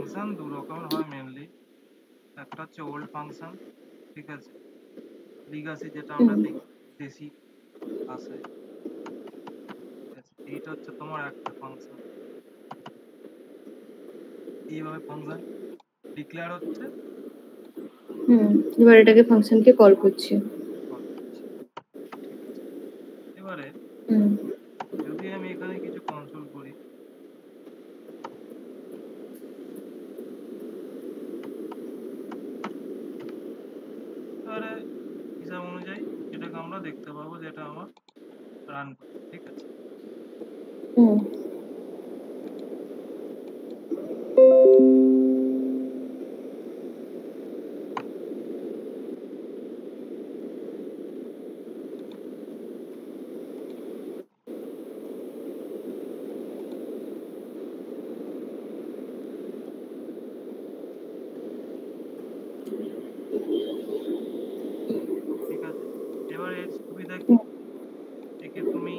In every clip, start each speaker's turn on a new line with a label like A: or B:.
A: Function দু রকমের হয় মেনলি। একটা হচ্ছে ওল্ড ফাংশন, ঠিক আছে, লিগাসি যেটা আমরা দেখি দেশি ভাষায়, ঠিক আছে। এইটা হচ্ছে তোমার একটা ফাংশন। এইভাবে ফাংশন ডিক্লেয়ার হচ্ছে,
B: এবার এটাকে ফাংশনকে কল করছি,
A: ঠিক আছে। এবারে যদি আমি এখানে কিছু কন্ট্রোল করি, এবারে হিসাব অনুযায়ী এটাকে আমরা দেখতে পাবো যে এটা আমার রান করছে, ঠিক আছে। ঠিক আছে, এবার এর সুবিধা কি, একে তুমি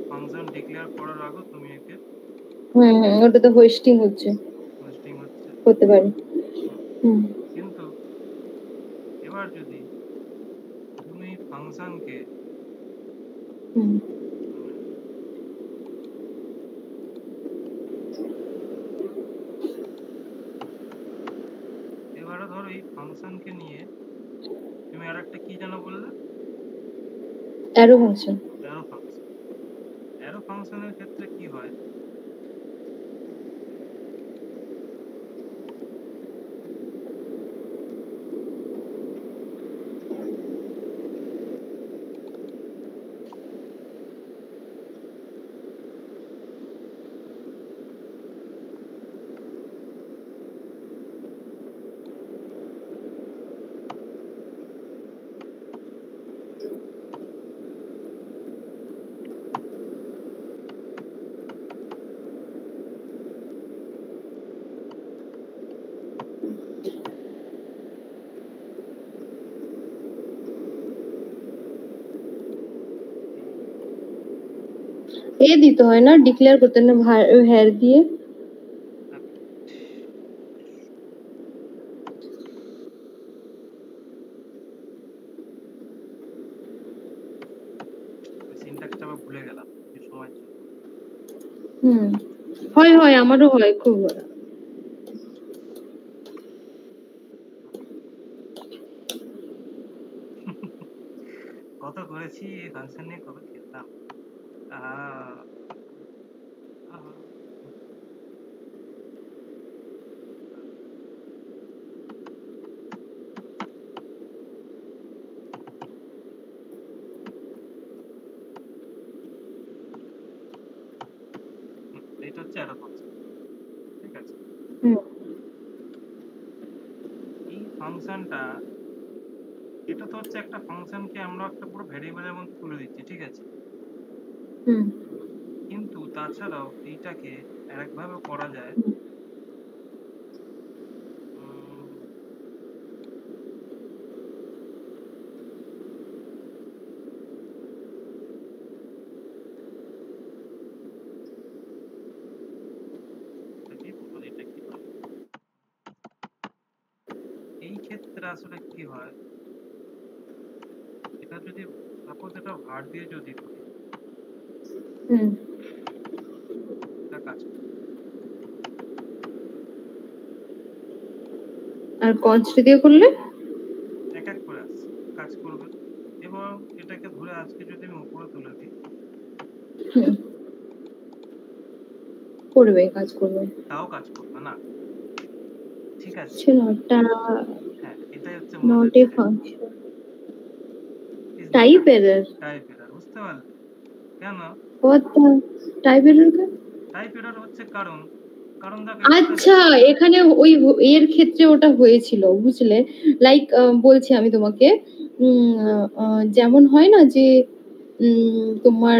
A: ফাংশন ডিক্লেয়ার করার আগে তুমি একে
B: ওটা তো হোস্টিং হচ্ছে,
A: হোস্টিং হচ্ছে
B: করতে পারি।
A: কিন্তু এবার যদি তুমি ফাংশনকে এবারে ধরো এই ফাংশনকে নিয়ে তুমি আরেকটা কি যেন বললে,
B: অ্যারো ফাংশন।
A: অ্যারো ফাংশনের ক্ষেত্রে কি হয়,
B: এ দিতে হয় না, ডিক্লেয়ার করতে না হ্যার দিয়ে।
A: সিনট্যাক্সটা আবার ভুলে গেলাম এই সময়।
B: হয় আমারও হয় খুব হয়।
A: কত করেছি এই ফাংশন নিয়ে, কত খেলতাম। এটা হচ্ছে অ্যারো ফাংশন, ঠিক আছে। এই ফাংশনটা, এটা তো হচ্ছে একটা ফাংশনকে আমরা একটা পুরো ভ্যারিয়েবলের মধ্যে তুলে দিচ্ছি, ঠিক আছে। কিন্তু তাছাড়াও এইটাকে আরেকভাবে করা যায়, এই ক্ষেত্রে আসলে কি হয়, এটা যদি সাপোজ এটা ভার দিয়ে যদি করি, এটা কাজ করে,
B: আর কনস্ট দিয়ে করলে
A: এক এক করে আসছে কাজ করবে। এবং এটাকে ধরে আজকে যদি আমি উপরে তুলে দিই,
B: করবে, কাজ করবে,
A: তাও কাজ করবে না, ঠিক আছে। হ্যাঁ, এটাই হচ্ছে
B: not a function, type error,
A: বুঝতে পারলে কেন
B: টাইপ এরর?
A: টাইপ এরর হচ্ছে কারণ
B: আচ্ছা, এখানে ওই এর ক্ষেত্রে ওটা হয়েছিল, বুঝলে, লাইক বলছি আমি তোমাকে, যেমন হয় না যে তোমার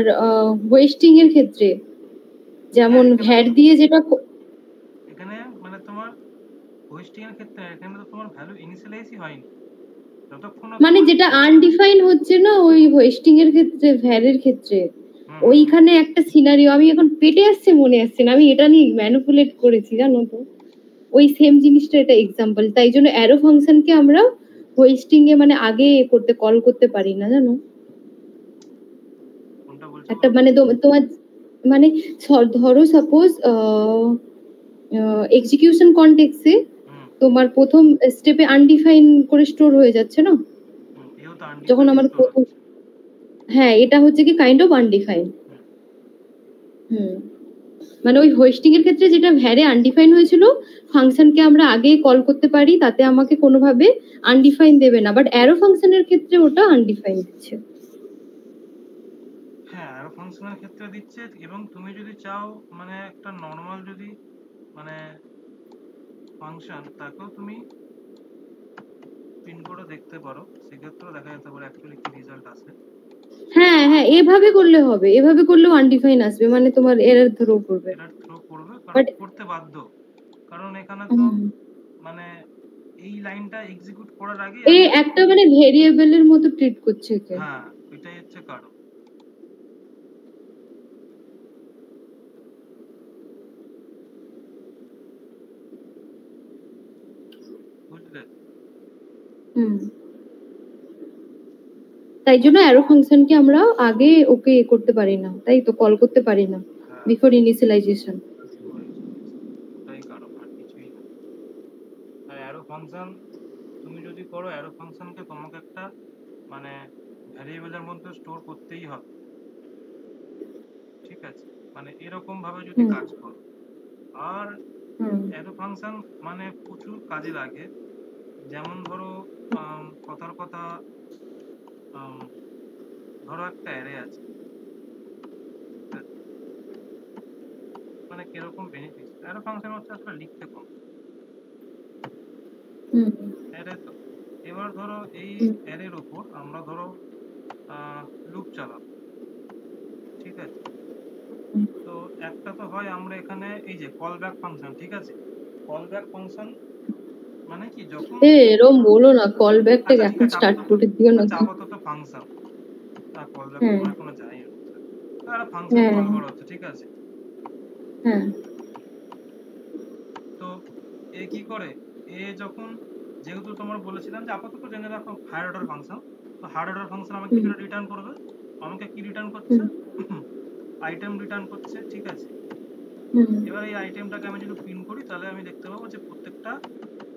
B: ওয়েস্টিং এর ক্ষেত্রে যেমন ভ্যাট দিয়ে যেটা
A: এখানে মানে তোমার ওয়েস্টিং এর ক্ষেত্রে এখানে তো তোমার ভ্যালু ইনিশিয়ালাইজই হয়নি, যতক্ষণ
B: মানে যেটা আনডিফাইন হচ্ছে না ওই ওয়েস্টিং এর ক্ষেত্রে, ভ্যার এর ক্ষেত্রে ওইখানে একটা সিনারিও আমি এখন পেটে আসছে মনে আসছে না, আমি এটা নিয়ে ম্যানিপুলেট করেছি জানো তো, ওই সেম জিনিসটা এটা এক্সাম্পল, তাই জন্য অ্যারো ফাংশনকে আমরা হোয়েস্টিং এ মানে আগে করতে কল করতে পারি না জানো।
A: কোনটা বলছো
B: একটা
A: বলো?
B: মানে তোমার মানে ধরো সাপোজ এক্সিকিউশন কনটেক্সে তোমার প্রথম স্টেপে আনডিফাইন করে স্টোর হয়ে যাচ্ছে না,
A: এও তো
B: যখন
A: আনডিফাইন
B: আমার
A: স্টোর
B: প্রথম,
A: হচ্ছে।
B: হ্যাঁ এটা হচ্ছে কি কাইন্ড অফ আনডিফাইন। মানে ওই হোয়েস্টিং এর ক্ষেত্রে যেটা ভ্যারে আনডিফাইন হয়েছিল, ফাংশনকে আমরা আগে কল করতে পারি, তাতে আমাকে কোনোভাবে আনডিফাইন দেবে না, বাট অ্যারো ফাংশনের ক্ষেত্রে ওটা আনডিফাইন দিচ্ছে।
A: হ্যাঁ, অ্যারো ফাংশনের ক্ষেত্রে দিচ্ছে, এবং তুমি যদি চাও মানে একটা নর্মাল যদি মানে ফাংশন, তাকেও তুমি প্রিন্ট করে দেখতে পারো, সেক্ষেত্রেও দেখা যেতে পারে অ্যাকচুয়ালি কি রেজাল্ট আসে।
B: হ্যাঁ হ্যাঁ, এভাবে করলে হবে, এভাবে করলেও আনডিফাইন আসবে, মানে তোমার এরর থ্রো করবে,
A: এরর থ্রো করবে, কারণ
B: বাট
A: করতে বাধ্য, কারণ এখানে তো মানে এই লাইনটা এক্সিকিউট করার আগে
B: এই একটা মানে ভেরিয়েবলের মতো ট্রিট করছে একে।
A: হ্যাঁ, এটাই হচ্ছে কারণ। বুঝলে?
B: তাই জন্য অ্যারো ফাংশনকে আমরা আগে ওকে করতে পারি না, তাই তো কল করতে পারি না বিফোর ইনিশিয়ালাইজেশন।
A: ওটাই কারণ, আর কিছুই না। আর অ্যারো ফাংশন তুমি যদি করো, অ্যারো ফাংশনকে তোমাকে একটা মানে ভ্যারিয়েবলের মধ্যে স্টোর করতেই হবে, ঠিক আছে, মানে এরকম ভাবে যদি কাজ করো। আর অ্যারো ফাংশন মানে প্রচুর কাজে লাগে, যেমন ধরো কথার কথা ধরো একটা অ্যারে আছে, মানে কিরকম বেনিফিট, অ্যারো ফাংশন হচ্ছে আসলে লিখতে কম, অ্যারে তো। এবার ধরো এই অ্যারের উপর আমরা ধরো লুপ চালাবো, ঠিক আছে, তো একটা তো হয় আমরা এখানে এই যে কল ব্যাক ফাংশন, ঠিক আছে, কল ব্যাক ফাংশন মানে কি, যখন
B: এরকম বলো না, কল ব্যাকটা এখন স্টার্ট করে দিও না।
A: আপাতত ফাংশন, কল ব্যাক তোমার কোনো যাই না, ফাংশন কল করা হচ্ছে, ঠিক আছে, তো এ কি করে, এ যখন, যেহেতু তোমার বলেছিলাম যে আপাতত জেনে রাখো হায়ার অর্ডার ফাংশন, তো হায়ার অর্ডার ফাংশন আমাকে কিছু রিটার্ন করবে, আমাকে কি রিটার্ন করছে, আইটেম রিটার্ন করছে, ঠিক আছে। এবার এই আইটেমটাকে আমি যদি প্রিন্ট করি, তাহলে আমি দেখতে পাবো যে প্রত্যেকটা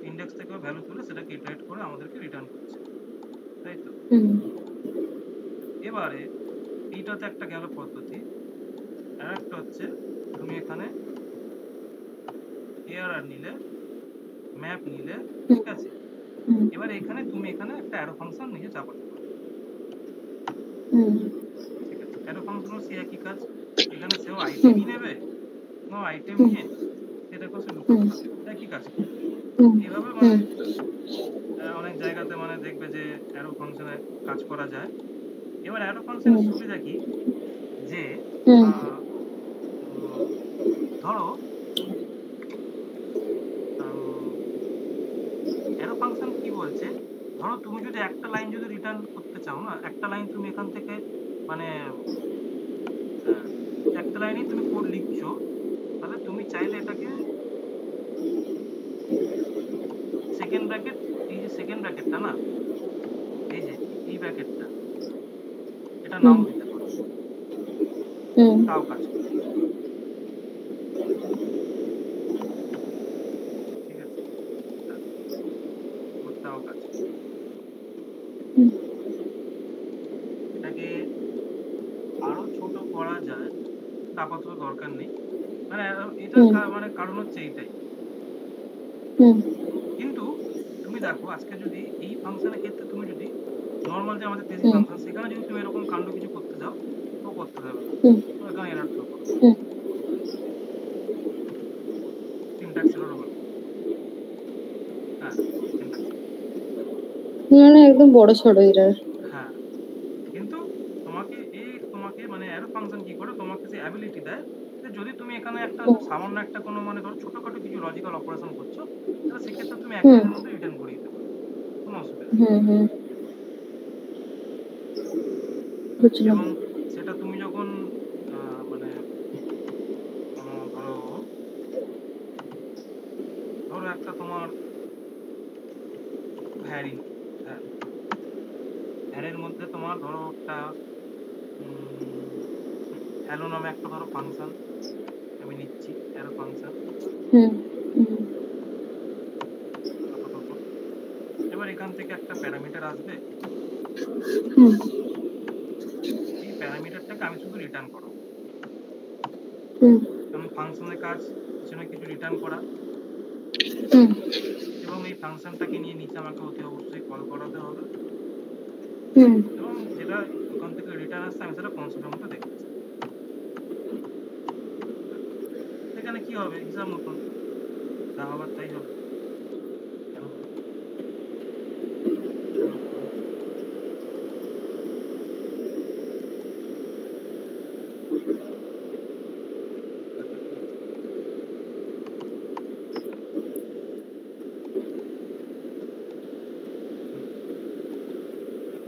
A: ইন্ডেক্স থেকে ভ্যালু তুলে সেটাকে ইটারেট করে আমাদেরকে রিটার্ন করছে, তাই তো। এবারে এইটাতে একটা গেল পদ্ধতি, আর একটা হচ্ছে তুমি এখানে এআরআর নিলে, ম্যাপ নিলে, ঠিক আছে, এবার এখানে তুমি এখানে একটা অ্যারো ফাংশন নিজে চাপাতে পারো, ঠিক আছে। অ্যারো ফাংশনও সেই একই কাজ, এখানে সেও আইটেমই নেবে, নো আইটেম নিয়ে সেটাকে সে লুকআপ করবে, একই কাজ করবে। এভাবে মানে অনেক জায়গাতে মানে দেখবে যে অ্যারো ফাংশনে কাজ করা যায়। এবার অ্যারো ফাংশনের সুবিধা কি, যে ধরো অ্যারো ফাংশন কি বলছে, ধরো তুমি যদি একটা লাইন যদি রিটার্ন করতে চাও না, একটা লাইন তুমি এখান থেকে মানে একটা লাইনেই তুমি কোড লিখছো, তাহলে তুমি চাইলে এটাকে সেকেন্ড ব্র্যাকেট, এই যে সেকেন্ড ব্র্যাকেটটা না, এই যে এই ব্র্যাকেটটা, এটা নাও দিতে পারো, তাও কাজ করে, ঠিক আছে, তাও কাজ করে। এটাকে আরো ছোট করা যায়, আপাতত দরকার নেই, মানে এটা মানে কারণ হচ্ছে এইটাই। কিন্তু তুমি দেখো আজকে যদি এই ফাংশনের ক্ষেত্রে তুমি যদি নর্মাল যে আমাদের তেজি ফাংশন, সেখানে যদি তুমি এরকম কাণ্ড কিছু করতে যাও, তো করতে হবে না, তো এখানে এরর থ্রো করো, সিনট্যাক্স এরর হবে, হ্যাঁ সিনট্যাক্স,
B: মানে একদম বড় সড়ো এরর।
A: হ্যাঁ, কিন্তু তোমাকে মানে অ্যারো ফাংশন কি করে, তোমাকে যে অ্যাবিলিটি দেয় যে যদি তুমি এখানে একটা সামান্য একটা কোনো মানে ধরো ছোটখাটো কিছু লজিক্যাল অপারেশন করছো, তাহলে সেক্ষেত্রে তুমি এক লাইনের মধ্যে রিটার্ন করে দিতে পারো, কোনো অসুবিধা নেই। এবং সেটা তুমি যখন একটা তোমার ভ্যারি, ভ্যারের মধ্যে তোমার ধরো একটা হ্যালো নামে একটা ধরো ফাংশন আমি নিচ্ছি, অ্যারো ফাংশন
B: হুম হুম
A: আপাতত। এবার এখান থেকে একটা প্যারামিটার আসবে,
B: হুম
A: এই প্যারামিটারটাকে আমি শুধু রিটার্ন করাবো,
B: হুম
A: কারণ ফাংশনের কাজ কিছু না কিছু রিটার্ন করা,
B: হুম
A: এবং এই ফাংশনটাকে নিয়ে নিচে আমাকে অতি অবশ্যই কল করাতে হবে,
B: হুম
A: এবং যেটা ওখান থেকে রিটার্ন আসছে আমি সেটা কনসোলের মধ্যে দেখতে চাই। এখানে কি হবে, হিসাব মতন যা হবার তাই হবে। কেন হবে?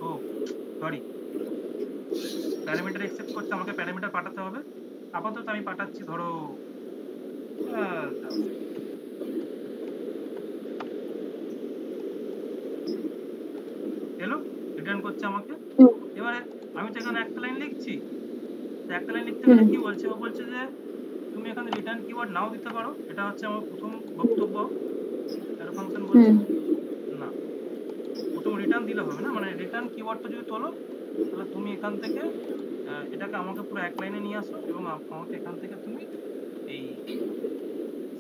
A: ও সরি, প্যারামিটার অ্যাকসেপ্ট করতে আমাকে প্যারামিটার পাঠাতে হবে। আপাতত আমি পাঠাচ্ছি ধরো এলো, রিটার্ন করছে আমাকে। এবারে আমি তো এখানে একটা লাইন লিখছি, তো একটা লাইন লিখতে গেলে কি বলছে, ও বলছে যে তুমি এখানে রিটার্ন কিওয়ার্ড নাও দিতে পারো, এটা হচ্ছে আমার প্রথম বক্তব্য। অ্যারো ফাংশন বলছে না, প্রথম রিটার্ন দিলে হবে না, মানে রিটার্ন কিওয়ার্ডটা যদি তোলো তাহলে তুমি এখান থেকে এটাকে আমাকে পুরো এক লাইনে নিয়ে আসো, এবং আমাকে এখান থেকে তুমি এই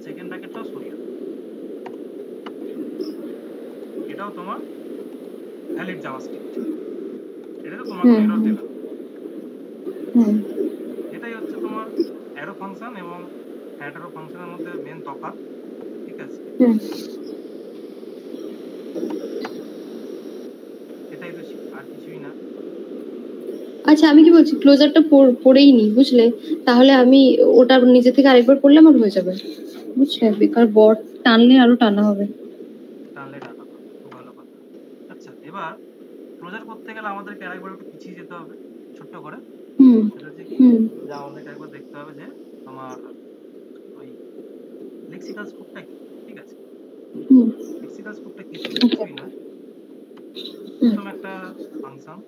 A: সেকেন্ড ব্র্যাকেটটাও সরিয়ে দাও। এটাও তোমার ভ্যালিড জাভাস্ক্রিপ্ট, এটা তো তোমাকে এরর দেবে না। এটাই হচ্ছে তোমার অ্যারো ফাংশন এবং হ্যাটারো ফাংশনের মধ্যে মেন তফাৎ, ঠিক আছে? এটাই তো, আর কিছুই না।
B: আচ্ছা আমি কি বলছি, ক্লোজারটা পড়েই নি বুঝলে, তাহলে আমি ওটা নিজে থেকে আরেকবার পড়লে আমার হয়ে যাবে বুঝলে, বেকার বট টানলে আরো টানা হবে।
A: টানলে টানা হবে, খুব ভালো কথা। আচ্ছা, এবার ক্লোজার করতে গেলে আমাদেরকে আরেকবার একটু পিছিয়ে যেতে হবে ছোট্ট করে। সেটা হচ্ছে কি, যা আমাদেরকে একবার দেখতে হবে যে তোমার ওই লেক্সিক্যাল স্কোপটা কি, ঠিক আছে? লেক্সিক্যাল স্কোপটা কি ছিল, কিছুই না, প্রথম একটা ফাংশন,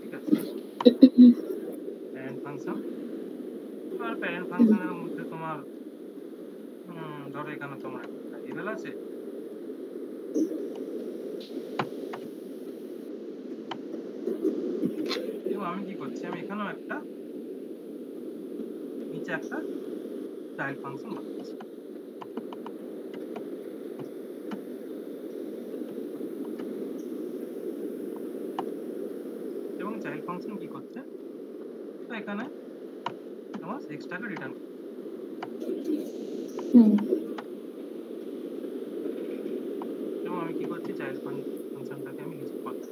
A: ঠিক আছে, প্যারেন্ট ফাংশন। এবার প্যারেন্ট ফাংশনের মধ্যে তোমার ধরো এখানে তোমার একটা ভ্যারিয়েবল আছে, এবং আমি কি করছি, আমি এখানেও একটা নিচে একটা চাইল্ড ফাংশন বানাচ্ছি। এবং চাইল্ড ফাংশন কি করছে, তো এখানে তোমার এক্সট্রাকে রিটার্ন করছে। এবং আমি কি করছি, চাইল্ড ফাংশনটাকে আমি লিস্ট করছি।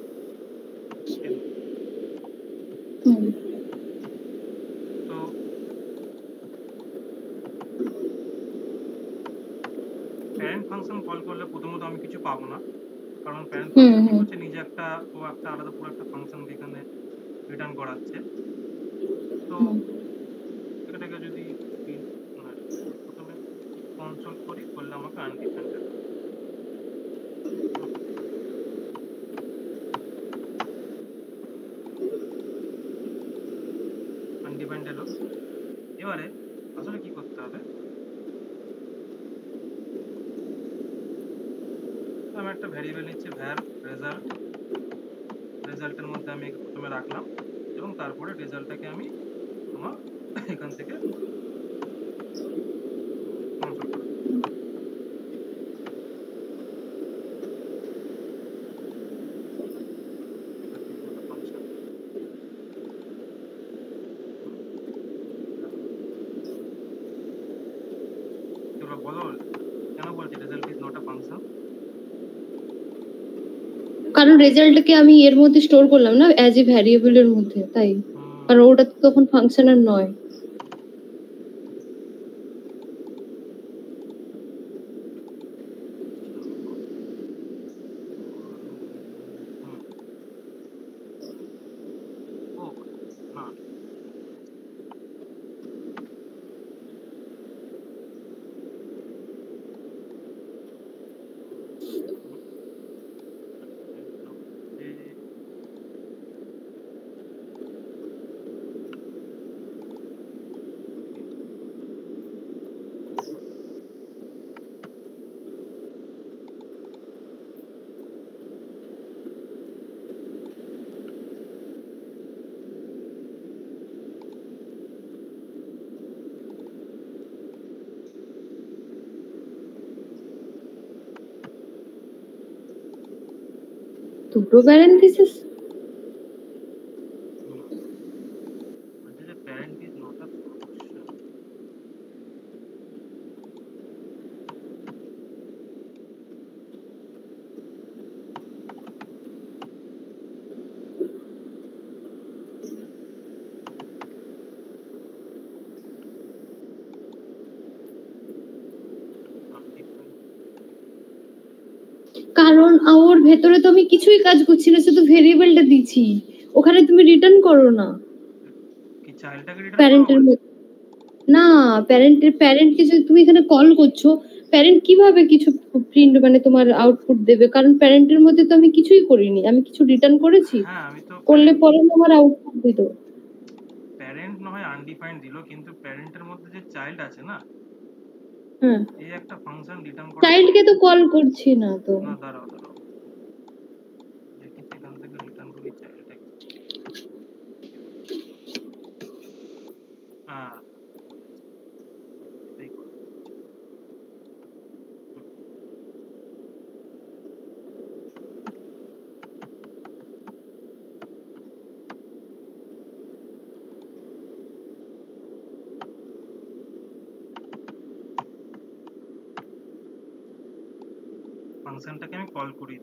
A: তো প্যারেন্ট ফাংশন কল করলে প্রথমত আমি কিছু পাবো না, কারণ প্যারেন্ট ফাংশন কি করছে, নিজে একটা আলাদা পুরো একটা ফাংশন এখানে রিটার্ন করাচ্ছে। তো এটাকে যদি প্রথমে কনসোল করি, করলে আমাকে আনডিপেন্ডেন্ট, আনডিপেন্ডেন্ট হোক। এবারে আসলে কি করতে হবে, আমি একটা ভ্যারিয়েবল নিচ্ছি ভ্যার রেজাল্ট, রেজাল্টের মধ্যে আমি প্রথমে রাখলাম, এবং তারপরে রেজাল্টটাকে আমি তোমার এখান থেকে কনসোল করব। ফাংশন এগুলো বলো, কেন বলছি result is not a function?
B: কারণ রেজাল্টকে আমি এর মধ্যে স্টোর করলাম না অ্যাজ এ ভ্যারিয়েবলের মধ্যে, তাই। কারণ ওটা তো তখন ফাংশনাল নয়।
A: ও না,
B: দুটো প্যারেন্থেসিস?
A: বলছে যে parent is not a function.
B: কারণ ওর ভেতরে তো আমি কিছুই কাজ করছি না, শুধু ভেরিয়েবলটা দিচ্ছি, ওখানে তুমি রিটার্ন করো না
A: কি চাইল্ডটাকে রিটার্ন করবো
B: প্যারেন্টের
A: বলছে?
B: না, প্যারেন্টকে যদি তুমি এখানে কল করছো, প্যারেন্ট কিভাবে কিছু প্রিন্ট মানে তোমার আউটপুট দেবে? কারণ প্যারেন্টের মধ্যে তো আমি কিছুই করিনি, আমি কিছু রিটার্ন করেছি?
A: হ্যাঁ আমি তো
B: করলে পরে আমার আউটপুট দিত।
A: প্যারেন্ট নয় আনডিফাইন্ড দিল, কিন্তু প্যারেন্টের মধ্যে যে চাইল্ড আছে না,
B: হ্যাঁ,
A: এই একটা ফাংশন রিটার্ন করে।
B: চাইল্ডকে তো কল করছি না তো।
A: না দাঁড়াও দাঁড়াও, দেখি সেখান থেকে রিটার্ন করি চাইল্ডটাকে। হ্যাঁ এটাই করো। ফাংশনটাকে আমি কল করি।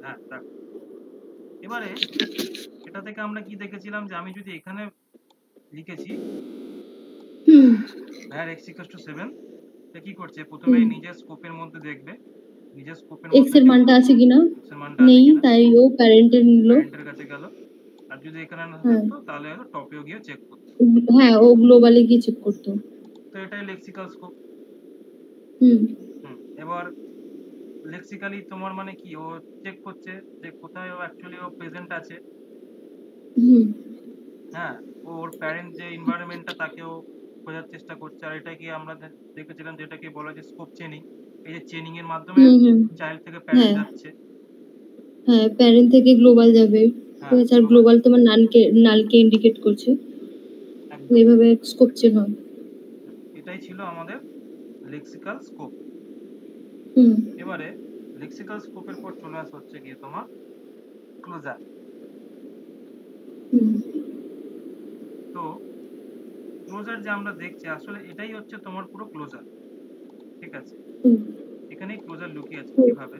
A: হ্যাঁ দেখ, এবারে এটা থেকে আমরা কি দেখেছিলাম যে আমি যদি এখানে লিখেছি var x = 7, এটা কি করছে প্রথমে নিজের স্কোপের মধ্যে দেখবে, নিজের স্কোপের
B: এক্স
A: মধ্যে
B: এর মানটা আছে কিনা,
A: x এর মানটা আছে
B: নেই,
A: কিনা,
B: তাই ও প্যারেন্টের নিল।
A: প্যারেন্টের কাছে গেল, আর যদি এখানে না থাকতো তাহলে হলো টপেও গিয়ে চেক করতো।
B: হ্যাঁ, ও গ্লোবালে গিয়ে চেক করতো।
A: তো এটাই লেক্সিক্যাল স্কোপ। এবার লেক্সিক্যালি তোমার মানে কি, ও চেক করছে যে কোথায় ও অ্যাকচুয়ালি ও প্রেজেন্ট আছে। হ্যাঁ, ওর প্যারেন্ট যে এনভায়রনমেন্টটা তাকেও খোঁজার চেষ্টা করছে। আর এটাকে আমরা দেখেছিলাম যেটাকে বলা যায় স্কোপ চেনিং। এই যে চেনিং এর মাধ্যমে চাইল্ড থেকে প্যারেন্ট যাচ্ছে।
B: হ্যাঁ, প্যারেন্ট থেকে গ্লোবাল যাবে, ঠিক আছে, আর গ্লোবাল তোমার নালকে ইন্ডিকেট করছে, এইভাবে স্কোপ চেন হয়।
A: এটাই ছিল আমাদের লেক্সিক্যাল স্কোপ। এবারে লেক্সিক্যাল স্কোপের পর চলে আসা হচ্ছে গিয়ে তোমার ক্লোজার। তো ক্লোজার যে আমরা দেখছি আসলে এটাই হচ্ছে তোমার পুরো ক্লোজার, ঠিক আছে। এখানেই ক্লোজার লুকিয়ে আছে। কিভাবে?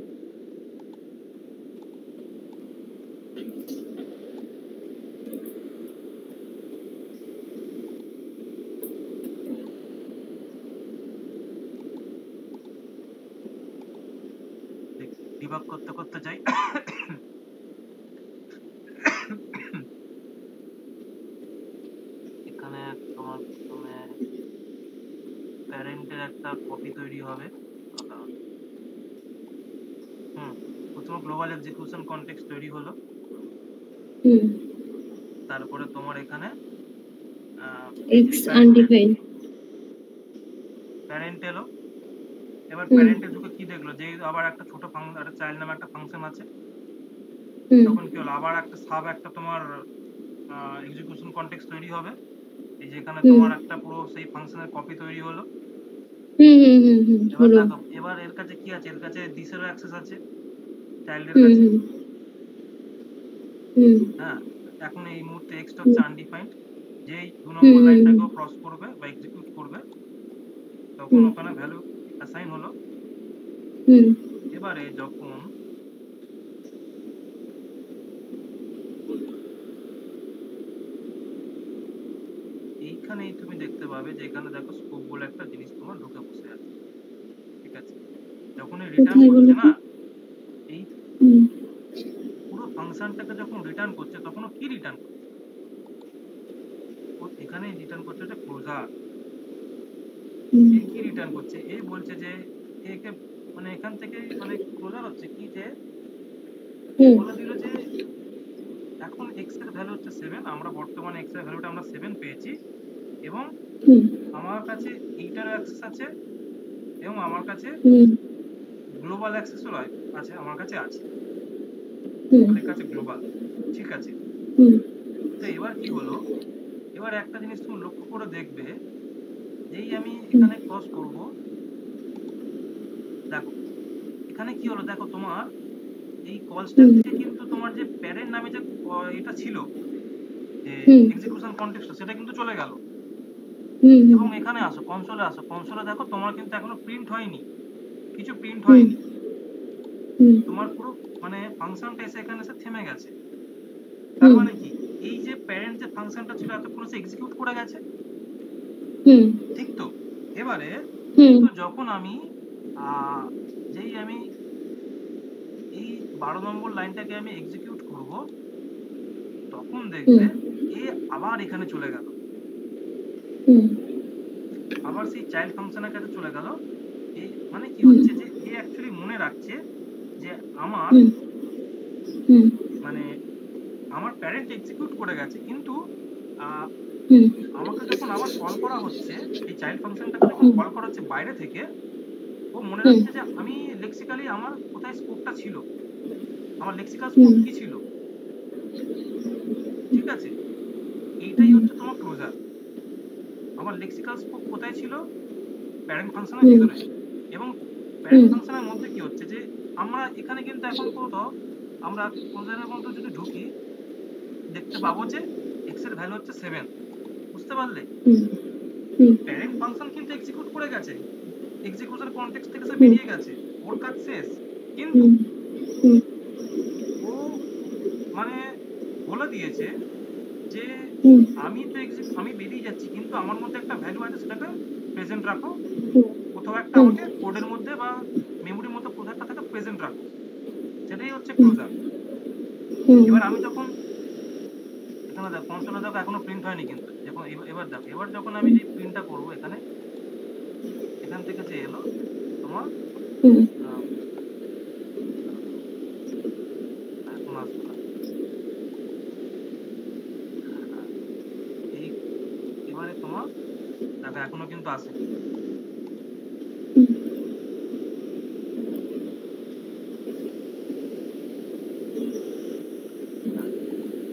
A: ডিবাগ করতে করতে যাই। এখানে তোমার প্রথমে প্যারেন্টের একটা কপি তৈরি হবে। প্রথমে গ্লোবাল এক্সিকিউশন কনটেক্সট তৈরি হলো। তারপরে তোমার এখানে
B: এক্স আনডিফাইন্ড
A: প্যারেন্ট এলো। এবার প্যারেন্টে ঢুকে কি দেখলো যে আবার একটা ছোট একটা চাইল্ড নামে একটা ফাংশন আছে। তখন কি হলো, আবার একটা সাব একটা তোমার এক্সিকিউশন কনটেক্সট তৈরি হবে। এই যে এখানে তোমার একটা পুরো সেই ফাংশনের কপি তৈরি হলো। এবার দেখো, এবার এর কাছে কি আছে, এর কাছে দিসেরও অ্যাক্সেস আছে চাইল্ডের কাছে। হ্যাঁ, এখন এই মুহূর্তে এক্সটা হচ্ছে আনডিফাইন্ড। যেই 2 নম্বর লাইনটাকেও ক্রস করবে বা এক্সিকিউট করবে তখন ওখানে ভ্যালু অ্যাসাইন হলো। এবারে যখন এইখানেই তুমি দেখতে পাবে যে এখানে দেখো স্কোপ বলে একটা জিনিস তোমার ঢুকে বসে আছে, ঠিক আছে। যখন রিটার্ন করছে না, এই পুরো ফাংশনটাকে যখন রিটার্ন করছে তখন কি রিটার্ন করছে, ও এখানে রিটার্ন করছে একটা ক্লোজার। এই কি রিটার্ন করছে, এই বলছে যে একে মানে এখান থেকে মানে ক্লোজার হচ্ছে কি, যে বলে দিল যে এখন এক্স এর ভ্যালু হচ্ছে 7, আমরা বর্তমানে এক্স এর ভ্যালুটা আমরা 7 পেয়েছি, এবং আমার কাছে এইটার অ্যাক্সেস আছে, এবং আমার কাছে গ্লোবাল অ্যাক্সেসও আছে, আমার কাছে আছে, লেখা আছে গ্লোবাল, ঠিক আছে। তো এবার কি হলো, এবার একটা জিনিস তুমি লক্ষ্য করে দেখবে, যেই আমি এখানে ক্রস করব, দেখো এখানে কি হলো, দেখো তোমার এই কল স্ট্যাক থেকে কিন্তু তোমার যে প্যারেন্ট নামে যে এটা ছিল যে এক্সিকিউশন কনটেক্সট সেটা কিন্তু চলে গেল। এবং এখানে আসো কনসোলে, আসো কনসোলে দেখো তোমার কিন্তু এখনো প্রিন্ট হয়নি, কিছু প্রিন্ট হয়নি, তোমার পুরো মানে ফাংশনটা এসে এখানে এসে থেমে গেছে। তার মানে কি এই যে প্যারেন্ট যে ফাংশনটা ছিল এতক্ষণ সে এক্সিকিউট করে গেছে, ঠিক তো? এবারে কিন্তু যখন আমি যেই আমি এই 12 নম্বর লাইনটাকে আমি এক্সিকিউট করব তখন দেখবে এ আবার এখানে চলে গেল, আবার সেই চাইল্ড ফাংশনের কাছে চলে গেল। এই মানে কি হচ্ছে যে এ অ্যাকচুয়ালি মনে রাখছে যে আমার মানে আমার প্যারেন্ট এক্সিকিউট করে গেছে, কিন্তু আমাকে যখন আবার কল করা হচ্ছে এই চাইল্ড ফাংশনটাকে যখন কল করা হচ্ছে বাইরে থেকে, ও মনে রাখছে যে আমি লেক্সিক্যালি আমার কোথায় স্কোপটা ছিল, আমার লেক্সিক্যাল স্কোপ কি ছিল, ঠিক আছে? এইটাই হচ্ছে তোমার ক্লোজার। আমার লেক্সিক্যাল স্কোপ কোথায় ছিল? প্যারেন্ট ফাংশনের ভিতরে। এবং প্যারেন্ট ফাংশনের মধ্যে কি হচ্ছে যে আমরা এখানে কিন্তু এখন কোথাও আমরা ক্লোজারের মধ্যে যদি ঢুকি দেখতে পাবো যে এক্স এর ভ্যালু হচ্ছে 7, বুঝতে পারলে? প্যারেন্ট ফাংশন কিন্তু এক্সিকিউট করে গেছে, এক্সিকিউশন কনটেক্সট থেকে সে বেরিয়ে গেছে, ওর কাজ শেষ। কিন্তু ও মানে বলে দিয়েছে যে আমি তো আমি বেরিয়ে যাচ্ছি, কিন্তু আমার মধ্যে একটা ভ্যালু আছে, সেটাকে প্রেজেন্ট রাখো, কোথাও একটা আমাকে কোডের মধ্যে বা মেমোরির মধ্যে কোথাও একটা থেকে প্রেজেন্ট রাখো, সেটাই হচ্ছে ক্লোজার। এবার আমি যখন এখানে দেখো কনসোলে দেখো এখনো প্রিন্ট হয়নি, কিন্তু যখন এবার দেখো, এবার যখন আমি যে প্রিন্টটা করবো এখানে, এখান থেকে যে এলো তোমার এখন আসবে না এই, এবারে তোমার দেখো এখনো কিন্তু আসেনি।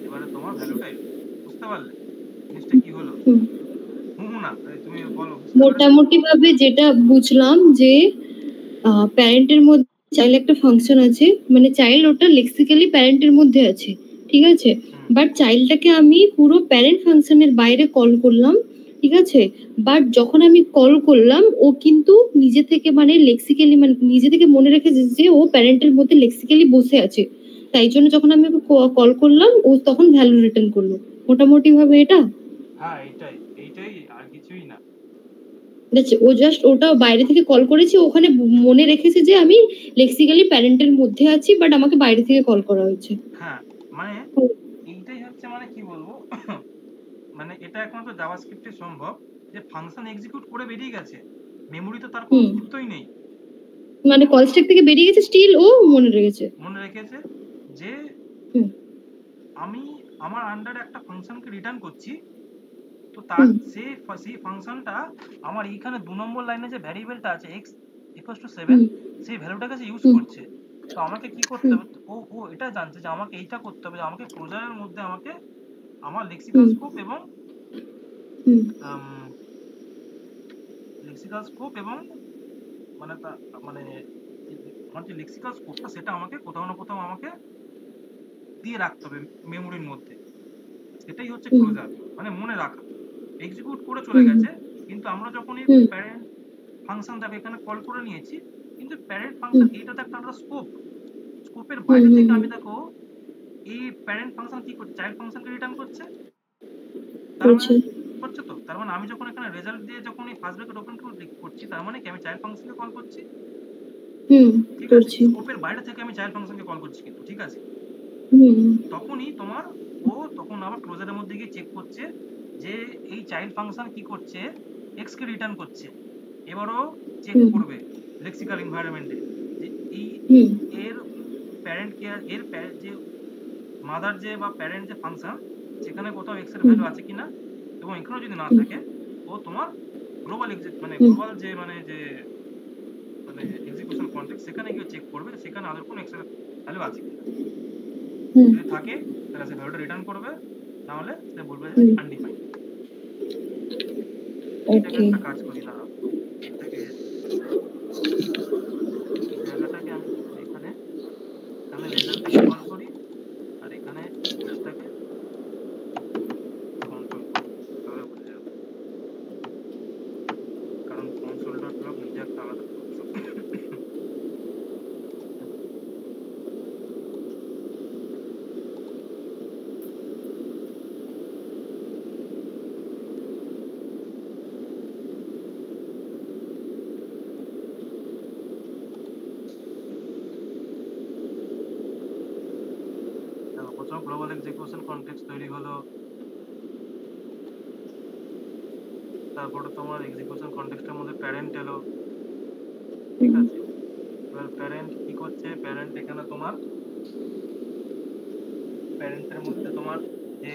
A: এবারে তোমার ভ্যালুটা এলো, বুঝতে পারলে জিনিসটা কি হলো? না তুমি বলো।
B: মোটামুটি ভাবে যেটা বুঝলাম যে প্যারেন্টের মধ্যে চাইল্ড একটা ফাংশন আছে, মানে চাইল্ড ওটা লেক্সিক্যালি প্যারেন্টের মধ্যে আছে, ঠিক আছে? বাট চাইল্ডটাকে আমি পুরো প্যারেন্ট ফাংশনের বাইরে কল করলাম, ঠিক আছে? বাট যখন আমি কল করলাম ও কিন্তু নিজে থেকে মানে লেক্সিক্যালি মানে নিজে থেকে মনে রেখেছে যে ও প্যারেন্টের মধ্যে লেক্সিক্যালি বসে আছে, তাই জন্য যখন আমি কল করলাম ও তখন ভ্যালু রিটার্ন করলো। মোটামুটি ভাবে এটা,
A: হ্যাঁ এইটাই আর কিছুই না।
B: ও জাস্ট ওটা বাইরে থেকে কল করেছে, ওখানে মনে রেখেছে যে আমি লেক্সিক্যালি প্যারেন্টের মধ্যে আছি, বাট আমাকে বাইরে থেকে কল করা হয়েছে।
A: হ্যাঁ মানে এইটাই হচ্ছে মানে কি বলবো মানে এটা একমাত্র জাভাস্ক্রিপ্টে সম্ভব যে ফাংশন এক্সিকিউট করে বেরিয়ে গেছে, মেমোরি তো তার কোনো অস্তিত্বই নেই,
B: মানে কল স্ট্যাক থেকে বেরিয়ে গেছে, স্টিল ও মনে রেখেছে
A: যে আমি আমার আন্ডারে একটা ফাংশনকে রিটার্ন করছি, তো তার সেই ফাংশনটা আমার এইখানে 2 নম্বর লাইনে যে ভ্যারিয়েবলটা আছে x = 7 সেই ভ্যালুটাকে সে ইউজ করছে। তো আমাকে কি করতে হবে, ও এটা জানছে যে আমাকে এইটা করতে হবে, আমাকে ক্লোজারের মধ্যে আমাকে আমার লেক্সিক্যাল স্কোপ এবং মানে মানে আমার যে লেক্সিক্যাল স্কোপটা সেটা আমাকে কোথাও না কোথাও আমাকে দিয়ে রাখতে হবে মেমোরির মধ্যে, সেটাই হচ্ছে ক্লোজার, মানে মনে রাখা। এক্সিকিউট করে চলে গেছে, কিন্তু আমরা যখন এই প্যারেন্ট ফাংশনটাকে এখানে কল করে নিয়েছি, কিন্তু প্যারেন্ট ফাংশন এইটা তো একটা স্কোপের বাইরে থেকে আমি দেখো এই প্যারেন্ট ফাংশন কি করছে, চাইল্ড ফাংশনকে রিটার্ন করছে, তার মানে করছে তো, তার মানে আমি যখন এখানে রেজাল্ট দিয়ে যখন এই ফার্স্ট ব্র্যাকেট ওপেন করছি, তার মানে কি আমি চাইল্ড ফাংশনকে কল করছি, ঠিক আছে? স্কোপের বাইরে থেকে আমি চাইল্ড ফাংশনকে কল করছি, কিন্তু ঠিক আছে? তখনই তোমার তখন আবার ক্লোজারের মধ্যে গিয়ে চেক করছে যে এই চাইল্ড ফাংশন কি করছে, এক্স কে রিটার্ন করছে। এবারও চেক করবে লেক্সিক্যাল এনভায়রনমেন্টে যে এই এর প্যারেন্ট কে, এর যে মাদার যে বা প্যারেন্ট যে ফাংশন সেখানে কোথাও এক্স এর ভ্যালু আছে কিনা, এবং এখানে যদি না থাকে ও তোমার গ্লোবাল গ্লোবাল যে মানে এক্সিকিউশন কনটেক্সট সেখানে গিয়ে চেক করবে সেখানে আদার কোনো এক্স এর ভ্যালু আছে কিনা, যদি থাকে তাহলে সে ভ্যালুটা রিটার্ন করবে, নাহলে সে বলবে যে আনডিফাইন্ড। এটাকে একটা কাজ করি, দাঁড়াও এটাকে জায়গাটাকে আমি এখানে তাহলে সব গ্লোবাল এক্সিকিউশন কনটেক্সট তৈরি হলো, তারপরে তোমার এক্সিকিউশন কনটেক্সটের মধ্যে প্যারেন্ট এলো, ঠিক আছে। এবার প্যারেন্ট কি করছে, প্যারেন্ট এখানে তোমার প্যারেন্টের মধ্যে তোমার যে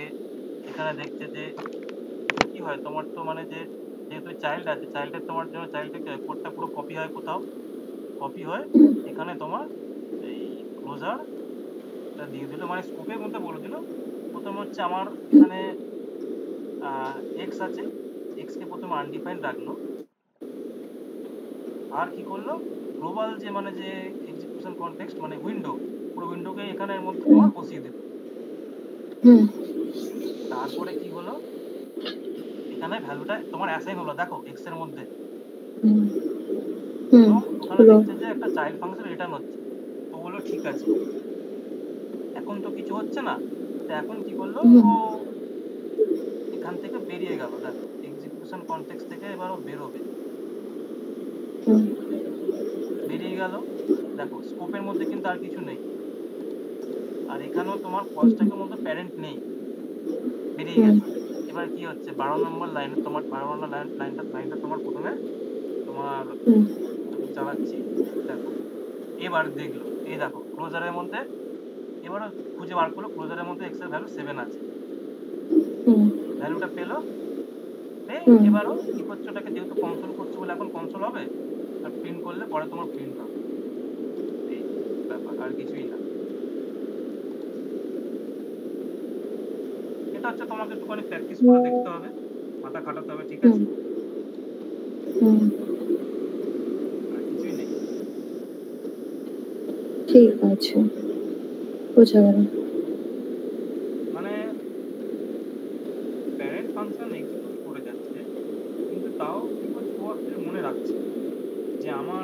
A: এখানে দেখছে যে কি হয়, তোমার তো মানে যে যেহেতু চাইল্ড আছে, চাইল্ডের তোমার জন্য চাইল্ডের কোডটা পুরো কপি হয়, কোথাও কপি হয়, এখানে তোমার এই ক্লোজার দিয়ে দিল, মানে স্কোপের মধ্যে বলে দিল প্রথমে হচ্ছে আমার এখানে এক্স আছে, এক্সকে প্রথমে আনডিফাইন্ড রাখলো, আর কি করলো গ্লোবাল যে মানে যে এক্সিকিউশন কনটেক্সট মানে উইন্ডো, পুরো উইন্ডোকে এখানে এর মধ্যে তোমার বসিয়ে দিল। তারপরে কি হলো, এখানে ভ্যালুটা তোমার অ্যাসাইন হলো, দেখো এক্স এর মধ্যে, এবং ওখানে দেখছে যে একটা চাইল্ড ফাংশন রিটার্ন হচ্ছে, তো বললো ঠিক আছে, এখন তো কিছু হচ্ছে না, তো এখন কি করলো ও এখান থেকে বেরিয়ে গেল, দেখো এক্সিকিউশন কনটেক্সট থেকে এবার ও বেরোবে, বেরিয়ে গেল, দেখো স্কোপের মধ্যে কিন্তু আর কিছু নেই, আর এখানেও তোমার কস্টটাকের মধ্যে প্যারেন্ট নেই, বেরিয়ে গেছে। এবার কি হচ্ছে 12 নম্বর লাইনে তোমার 12 নম্বর লাইনটা তোমার প্রথমে তোমার চালাচ্ছি, দেখো এবার দেখলো, এই দেখো ক্লোজারের মধ্যে এবারও খুঁজে বার করলো, ক্লোজারের মধ্যে এক্স এর ভ্যালু 7 আছে, ভ্যালুটা পেলো, এবারও কি করছে ওটাকে যেহেতু কনসোল করছে বলে এখন কনসোল হবে, আর প্রিন্ট করলে পরে তোমার প্রিন্ট হবে, এই ব্যাপার, আর কিছুই না। এটা হচ্ছে তোমাকে একটুখানি প্র্যাকটিস করে দেখতে হবে, মাথা খাটাতে হবে, ঠিক আছে, আর কিছুই নেই।
B: ঠিক আছে, বোঝা গেল।
A: মানে প্যারেন্ট ফাংশন এক্সিকিউট করে যাচ্ছে, কিন্তু তাও কি করছে ও মনে রাখছে যে আমার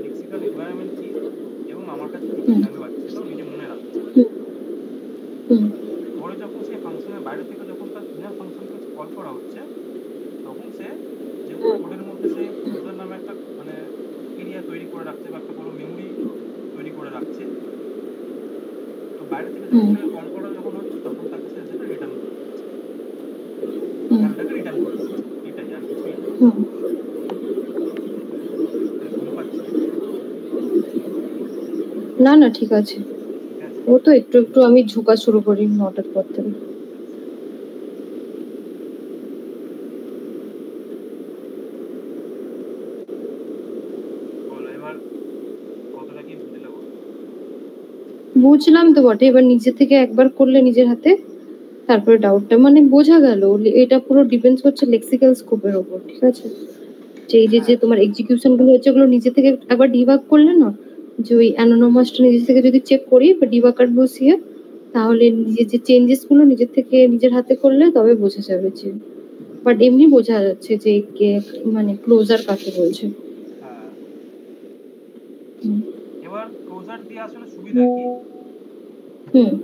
A: লেক্সিক্যাল এনভায়রনমেন্ট কি এবং আমার কাছে কি কি ভ্যালু আছে, সেটাও নিজে মনে রাখছে। পরে যখন সেই ফাংশনের বাইরে থেকে যখন তার ইনার ফাংশনকে কল করা হচ্ছে, তখন সে যেহেতু কোডের মধ্যে সে ক্লোজার নামে একটা মানে এরিয়া তৈরি করে রাখছে বা একটা বড় মেমোরি তৈরি করে রাখছে, তো বাইরে থেকে যখন তাকে কল করা যখন হচ্ছে তখন তাকে সে সেটা রিটার্ন করে দিচ্ছে, ভ্যালুটাকে রিটার্ন করে দিচ্ছে, এটাই, আর কিছুই না। ভুল পাচ্ছি?
B: না না, ঠিক আছে,
A: ঠিক আছে,
B: ও তো একটু একটু আমি ঝোঁকা শুরু করি নটার পর থেকে।
A: বলো এবার কতটা কি বুঝলে বলো।
B: বুঝলাম তো বটে, এবার নিজে থেকে একবার করলে নিজের হাতে, তারপরে ডাউটটা মানে বোঝা গেল, এটা পুরো ডিপেন্ডস করছে লেক্সিক্যাল স্কোপের উপর, ঠিক আছে। যে এই যে যে তোমার এক্সিকিউশন গুলো হচ্ছে ওগুলো নিজে থেকে একবার ডিবাগ করলে না, যে ওই অ্যানোনিমাসটা নিজে থেকে যদি চেক করি বা ডিবাগার বসিয়ে, তাহলে নিজের যে চেঞ্জেস গুলো নিজের থেকে নিজের হাতে করলে তবে বোঝা যাবে যে, বাট এমনি বোঝা যাচ্ছে যে কে মানে ক্লোজার কাকে বলছে।
A: হ্যাঁ, এবার ক্লোজার দিয়ে আসলে সুবিধা কি,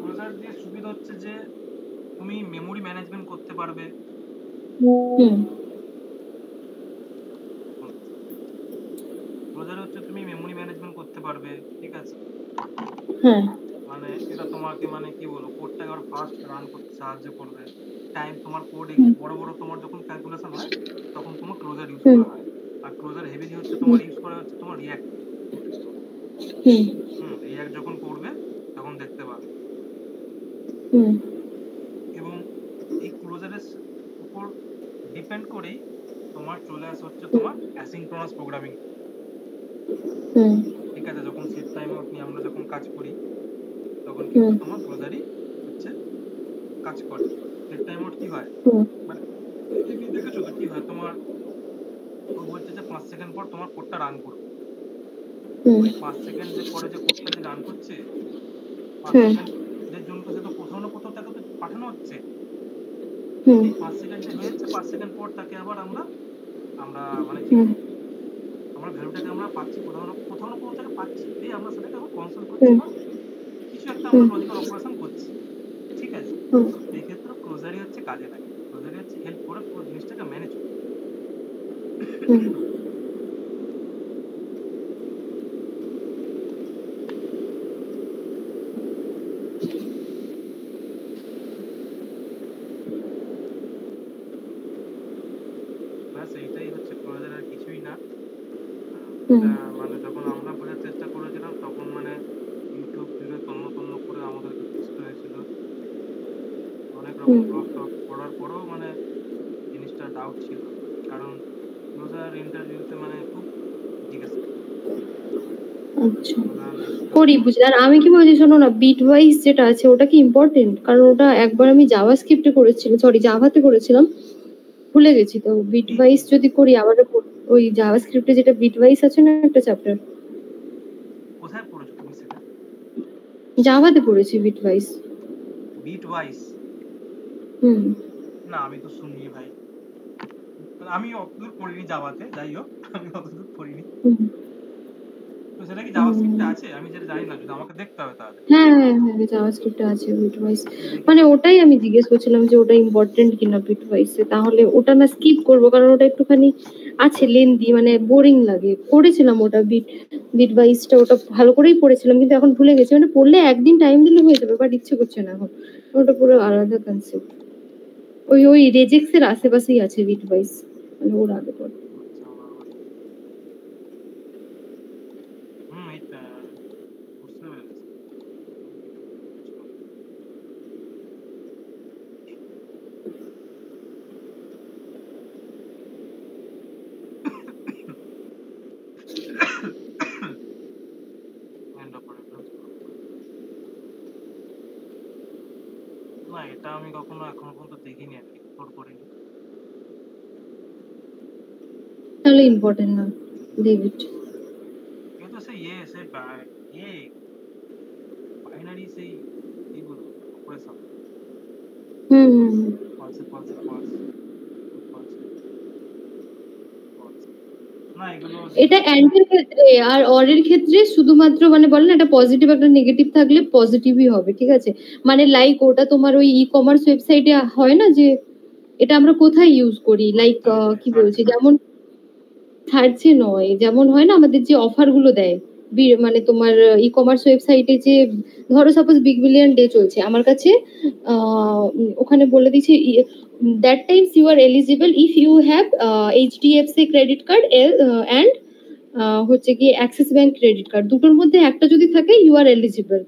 A: ক্লোজার দিয়ে সুবিধা হচ্ছে যে তুমি মেমোরি ম্যানেজমেন্ট করতে পারবে, ক্লোজার হচ্ছে তুমি মেমোরি ম্যানেজমেন্ট করতে পারবে, ঠিক আছে। মানে এটা তোমাকে মানে কি বলবো কোডটাকে আরো ফাস্ট রান করতে সাহায্য করবে, টাইম তোমার কোড বড় বড় তোমার যখন ক্যালকুলেশন হয় তখন তোমার ক্লোজার ইউজ করা হয়, আর ক্লোজার হেভিলি হচ্ছে তোমার ইউজ করা হচ্ছে তোমার রিঅ্যাক্ট, রিঅ্যাক্ট যখন করবে তখন দেখতে পাবে। এবং এই ক্লোজারের উপর ডিপেন্ড করেই তোমার চলে আসে হচ্ছে তোমার অ্যাসিনক্রোনাস প্রোগ্রামিং, ঠিক আছে। যখন সেট টাইম আউট নিয়ে আমরা যখন কাজ করি তখন কিন্তু তোমার ক্লোজারই হচ্ছে কাজ করে। সেট টাইম আউট কি হয়, মানে এমনি দেখেছো তো কি হয়, তোমার ও বলছে যে 5 সেকেন্ড পর তোমার কোডটা রান করবে, ওই 5 সেকেন্ড যে পরে যে কোডটা যে রান করছে 5 সেকেন্ডের জন্য তো সেটা কোথাও না কোথাও তাকে তো পাঠানো হচ্ছে, এই 5 সেকেন্ড যে হয়েছে 5 সেকেন্ড পর তাকে আবার আমরা আমরা মানে কি বলবো আমরা ভ্যালুটাকে আমরা পাচ্ছি, কোথাও না কোথাও থেকে পাচ্ছি, এই আমরা সেটাকে আবার কনসোল করছি বা কিছু একটা আমরা লজিক্যাল অপারেশন করছি, ঠিক আছে। এই ক্ষেত্রে ক্লোজারই হচ্ছে কাজে লাগে, ক্লোজারই হচ্ছে হেল্প করে পুরো জিনিসটাকে ম্যানেজ করে। এরকম ব্লক টক করার পরেও মানে জিনিসটা ডাউট ছিল, কারণ ক্লোজার ইন্টারভিউতে মানে খুব জিজ্ঞেস
B: আচ্ছা
A: লিস্টটা
B: করি বুঝলে। আর আমি কি বলছি শোনো না, বিট ওয়াইজ যেটা আছে ওটা কি ইম্পর্টেন্ট? কারণ ওটা একবার আমি জাভা স্ক্রিপ্টে করেছিলাম, সরি জাভাতে করেছিলাম, ভুলে গেছি। তো বিট ওয়াইজ যদি করি আবার ওই জাভা স্ক্রিপ্টে যেটা বিট ওয়াইজ আছে না একটা চ্যাপ্টার,
A: কোথায় পড়েছো তুমি সেটা?
B: জাভাতে পড়েছি বিট ওয়াইজ।
A: Bit wise?
B: হুম।
A: না আমি তো শুনিনি ভাই, আমি অতদূর পড়িনি জাভাতে, যাই হোক আমি অতদূর পড়িনি।
B: হুম।
A: তো সেটা কি জাভাস্ক্রিপ্টে আছে? আমি যেটা জানি না, যদি আমাকে দেখতে হবে তাহলে।
B: হ্যাঁ হ্যাঁ হ্যাঁ জাভাস্ক্রিপ্টে আছে বিট ওয়াইজ। মানে ওটাই আমি জিজ্ঞেস করছিলাম যে ওটা ইম্পর্টেন্ট কিনা বিট ওয়াইজে, তাহলে ওটা না স্কিপ করবো, কারণ ওটা একটুখানি আছে লেন্দি, মানে বোরিং লাগে। পড়েছিলাম ওটা বিট ওয়াইজটা, ওটা ভালো করেই পড়েছিলাম, কিন্তু এখন ভুলে গেছি। মানে পড়লে একদিন টাইম দিলে হয়ে যাবে, বাট ইচ্ছে করছে না এখন। ওটা পুরো আলাদা কনসেপ্ট, ওই ওই রেজেক্সের আশেপাশেই আছে বিট ওয়াইজ, মানে ওর আগে পড়ে।
A: এইটা বুঝতে পেরেছি। না এটা আমি কখনো এখনো পর্যন্ত দেখিনি, আর কি এক্সপ্লোর করিনি।
B: তাহলে ইম্পর্টেন্ট না, ডেভিড।
A: কিন্তু সেই বাইনারি সেই এইগুলো অপারেশন,
B: হুম হুম হুম।
A: false না এগুলো
B: এটা অ্যান্ড এর ক্ষেত্রে, আর অর এর ক্ষেত্রে শুধুমাত্র মানে বলে না এটা পজিটিভ একটা নেগেটিভ থাকলে পজিটিভই হবে, ঠিক আছে? মানে লাইক ওটা তোমার ওই ই কমার্স ওয়েবসাইটে হয় না যে, এটা আমরা কোথায় ইউজ করি, লাইক কি বলছি, যেমন সার্চে নয়, যেমন হয় না আমাদের যে অফার গুলো দেয়, মানে তোমার ই কমার্স ওয়েবসাইটে যে, ধরো সাপোজ বিগ বিলিয়ন ডে চলছে, আমার কাছে ওখানে বলে দিচ্ছে that times you are eligible if you have HDFC credit card and হচ্ছে কি অ্যাক্সিস ব্যাংক ক্রেডিট কার্ড, দুটোর মধ্যে একটা যদি থাকে ইউ আর এলিজিবল।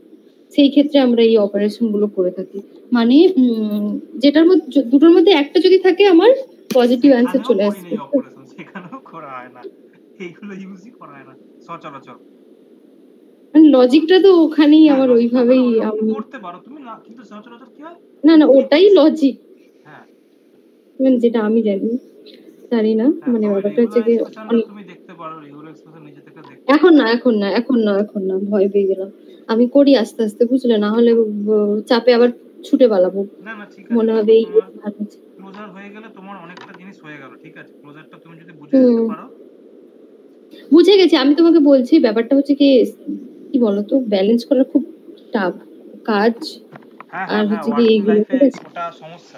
B: সেই ক্ষেত্রে আমরা এই অপারেশন গুলো করে থাকি। মানে যেটার মধ্যে দুটোর মধ্যে একটা যদি থাকে আমার পজিটিভ অ্যান্সার চলে আসবে।
A: অপারেশন সেখানেও করা হয় না, এইগুলো ইউজই করা হয় না সচরাচর।
B: লজিকটা তো ওখানেই আমার ওইভাবেই আমি
A: করতে পারো তুমি না, কিন্তু সচরাচর কি হয়
B: না না ওটাই লজিক,
A: হ্যাঁ
B: যেটা আমি জানি না, মানে ব্যাপারটা হচ্ছে যে
A: তুমি দেখতে পারো রেগুলার এক্সপ্রেশন নিজে থেকে দেখতে।
B: এখন না ভয় পেয়ে গেলাম। আমি করি আস্তে আস্তে বুঝলে, না হলে চাপে আবার ছুটে পালাবো।
A: না না ঠিক আছে,
B: মনে হবে এই
A: ক্লোজার হয়ে গেলে তোমার অনেকটা জিনিস হয়ে গেল, ঠিক আছে? ক্লোজারটা তুমি যদি বুঝে যেতে পারো।
B: বুঝে গেছি, আমি তোমাকে বলছি ব্যাপারটা হচ্ছে কি বলতো, ব্যালেন্স করা খুব টাফ কাজ। আর হচ্ছে কি এইগুলো, ঠিক আছে?
A: ওটা সমস্যা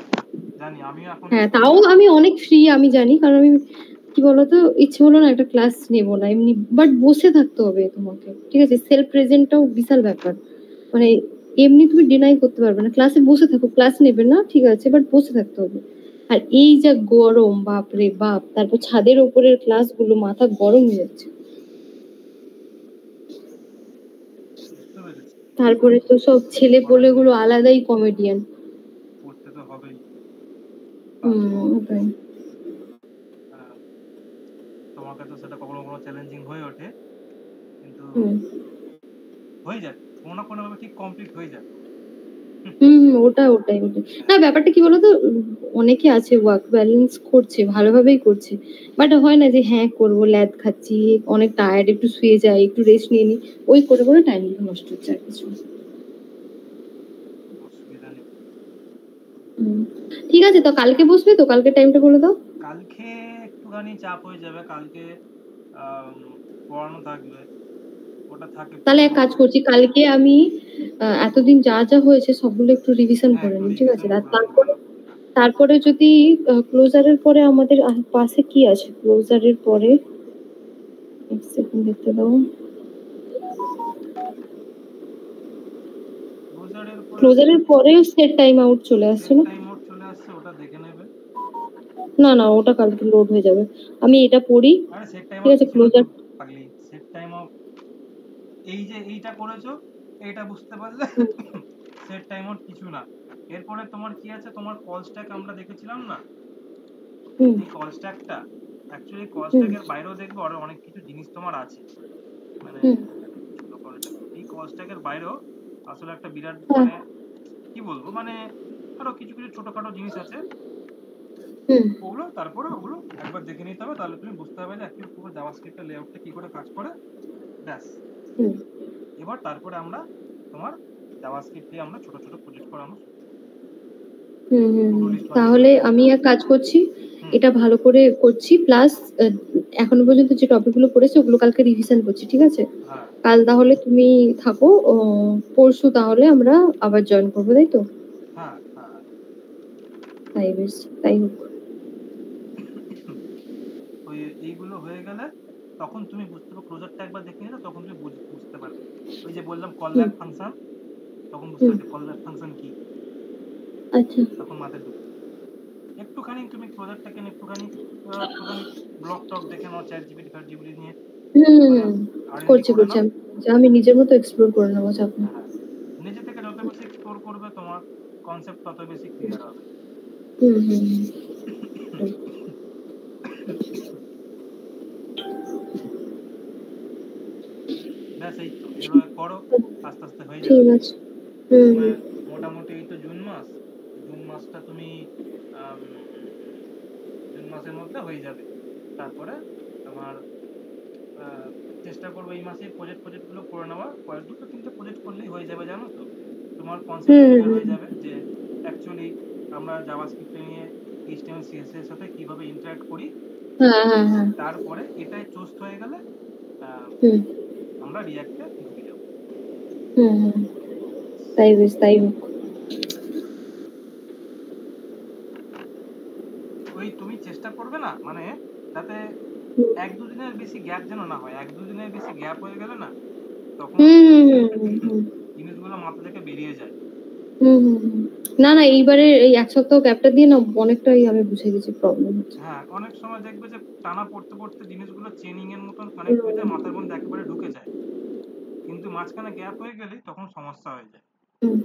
A: জানি আমি এখন।
B: হ্যাঁ তাও আমি অনেক ফ্রি, আমি জানি, কারণ আমি কি বলতো ইচ্ছে হলো না একটা ক্লাস নেবো না এমনি, বাট বসে থাকতে হবে তোমাকে, ঠিক আছে? সেলফ প্রেজেন্টটাও বিশাল ব্যাপার, মানে এমনি তুমি ডিনাই করতে পারবে না। ক্লাসে বসে থাকো, ক্লাস নেবে না ঠিক আছে, বাট বসে থাকতে হবে। আর এই যা গরম, বাপ রে বাপ, তারপর ছাদের উপরের ক্লাসগুলো মাথা গরম হয়ে যাচ্ছে। তারপরে তো সব ছেলে পোলে গুলো আলাদাই কমেডিয়ান,
A: করতে তো হবেই।
B: ওটাই।
A: তোমাকে তো সেটা কখনো কখনো চ্যালেঞ্জিং হয়ে ওঠে, কিন্তু হয়ে যায় কোনো না কোনো ভাবে, ঠিক কমপ্লিট হয়ে যায়।
B: ওটাই না, ব্যাপারটা কি বলতো, অনেকে আছে ওয়ার্ক ব্যালেন্স করছে, ভালোভাবেই করছে, বাট হয় না যে হ্যাঁ করবো, ল্যাদ খাচ্ছি, অনেক টায়ার্ড, একটু শুয়ে যাই, একটু রেস্ট নিয়ে নি, ওই করে করে টাইম নষ্ট হচ্ছে আর কিছু। ঠিক আছে, তো কালকে বসবে তো? কালকে টাইমটা বলে দাও।
A: কালকে একটুখানি চাপ হয়ে যাবে, কালকে পড়ানো থাকবে, ওটা থাকে।
B: তাহলে এক কাজ করছি, কালকে আমি এতদিন যা যা হয়েছে সবগুলো একটু রিভিশন করে নিই, ঠিক আছে? তারপরে যদি ক্লোজারের পরে আমাদের পাশে কি আছে, ক্লোজারের পরে এক সেকেন্ড দেখতে দাও, ক্লোজারের পরেও সেট টাইম আউট চলে আসছে না?
A: ওটা দেখে নেবে।
B: না না ওটা কালকে লোড হয়ে যাবে, আমি এটা পড়ি, ঠিক আছে? ক্লোজার
A: সেট টাইম আউট, এই যে এইটা করেছো, এইটা বুঝতে পারলে সেট টাইম আউট কিছু না, এরপরে তোমার কি আছে, তোমার কল স্ট্যাক আমরা দেখেছিলাম না,
B: হুম
A: এই কল স্ট্যাকটা অ্যাকচুয়ালি কল
B: হুম
A: স্ট্যাকের বাইরেও দেখবো আরো অনেক কিছু জিনিস তোমার আছে, মানে
B: হুম
A: ছোট কলটা, এই কল স্ট্যাকের বাইরেও আসলে একটা বিরাট
B: হ্যাঁ
A: মানে কি বলবো, মানে আরো কিছু কিছু ছোটখাটো জিনিস আছে,
B: হুম
A: ওগুলো তারপরে ওগুলো একবার দেখে নিতে হবে, তাহলে তুমি বুঝতে পারবে যে অ্যাকচুয়ালি পুরো জাভাস্ক্রিপ্টের লেআউটটা কি করে কাজ করে। ব্যাস,
B: হুম
A: এবার তারপরে আমরা তোমার জাভাস্ক্রিপ্ট দিয়ে আমরা ছোট ছোট প্রজেক্ট করানো,
B: হুম হুম
A: টু ডু
B: হুম।
A: লিস্ট বানিয়ে
B: তাহলে
A: শুরু
B: আমি
A: করবো।
B: এক কাজ করছি,
A: হুম
B: এটা ভালো করে করছি, প্লাস এখনো পর্যন্ত যে টপিকগুলো পড়েছি ওগুলো কালকে রিভিশন করছি, ঠিক আছে?
A: হ্যাঁ
B: কাল তাহলে তুমি থাকো, পরশু তাহলে আমরা আবার জয়েন করবো, তাই তো?
A: হ্যাঁ হ্যাঁ।
B: তাই বেশ, তাই হোক।
A: তো এইগুলো হয়ে গেলে তখন তুমি বুঝতে পারবে, ক্লোজারটা একবার দেখে নিলে তখন তুমি বুঝতে পারবে, ওই যে বললাম কল
B: হুম
A: ব্যাক ফাংশন, তখন বুঝতে
B: হুম
A: পারবে কল ব্যাক ফাংশন কি,
B: আচ্ছা
A: তখন মাথায় ঢুকবে। একটুখানি তুমি ক্লোজারটাকে একটুখানি একটুখানি ব্লক টক দেখে নাও, চ্যাট জিপিটি ফাট জিপিটি নিয়ে মানে
B: হুম
A: R&D
B: করছি
A: করে
B: করছি
A: নাও।
B: আমি নিজের মতো এক্সপ্লোর করে নেবো, চাপ নেই।
A: হ্যাঁ, নিজে থেকে যত বেশি এক্সপ্লোর করবে তোমার কনসেপ্ট তত বেশি ক্লিয়ার হবে।
B: হুম হুম হুম
A: ব্যাস এই তো, এভাবে করো, আস্তে আস্তে হয়ে যাবে।
B: ঠিক আছে। হুম
A: তোমার
B: হুম
A: মোটামুটি এই তো জুন মাস, জুন মাসটা তুমি আম, জুন মাসের মধ্যে হয়ে যাবে। তারপরে তোমার চেষ্টা করবো এই মাসে প্রজেক্ট গুলো করে নেওয়া, কয়েক দুটো তিনটে প্রজেক্ট করলেই হয়ে যাবে, জানো তো। তোমার কনসেপ্ট
B: হুম
A: ক্লিয়ার
B: হুম
A: হয়ে যাবে যে অ্যাকচুয়ালি আমরা জাভাস্ক্রিপ্ট নিয়ে HTML CSS এর সাথে কিভাবে ইন্টারঅ্যাক্ট করি।
B: হ্যাঁ হ্যাঁ হ্যাঁ
A: তারপরে এটাই চুজ হয়ে গেলে আহ,
B: হুম
A: আমরা রিয়াক্টে ঢুকে যাবো।
B: হুম হুম তাই বেশ, তাই হোক।
A: ওই তুমি চেষ্টা করবে না, মানে যাতে
B: হুম
A: এক দুদিনের বেশি গ্যাপ যেন না হয়, এক দুদিনের বেশি গ্যাপ হয়ে গেলে না তখন
B: হুম হুম হুম হুম
A: জিনিসগুলো মাথা থেকে বেরিয়ে যায়।
B: হুম হুম হুম। না না, এইবারে এই এক সপ্তাহ গ্যাপটা দিয়ে না অনেকটাই আমি বুঝে গেছি প্রবলেম হচ্ছে।
A: হ্যাঁ, অনেক সময় দেখবে যে টানা পড়তে পড়তে জিনিসগুলো চেনিং এর মতন কানেক্ট হয়ে যায়,
B: হুম
A: মাথার মধ্যে একেবারে ঢুকে যায়, কিন্তু মাঝখানে গ্যাপ হয়ে গেলেই তখন সমস্যা হয়ে যায়।
B: হুম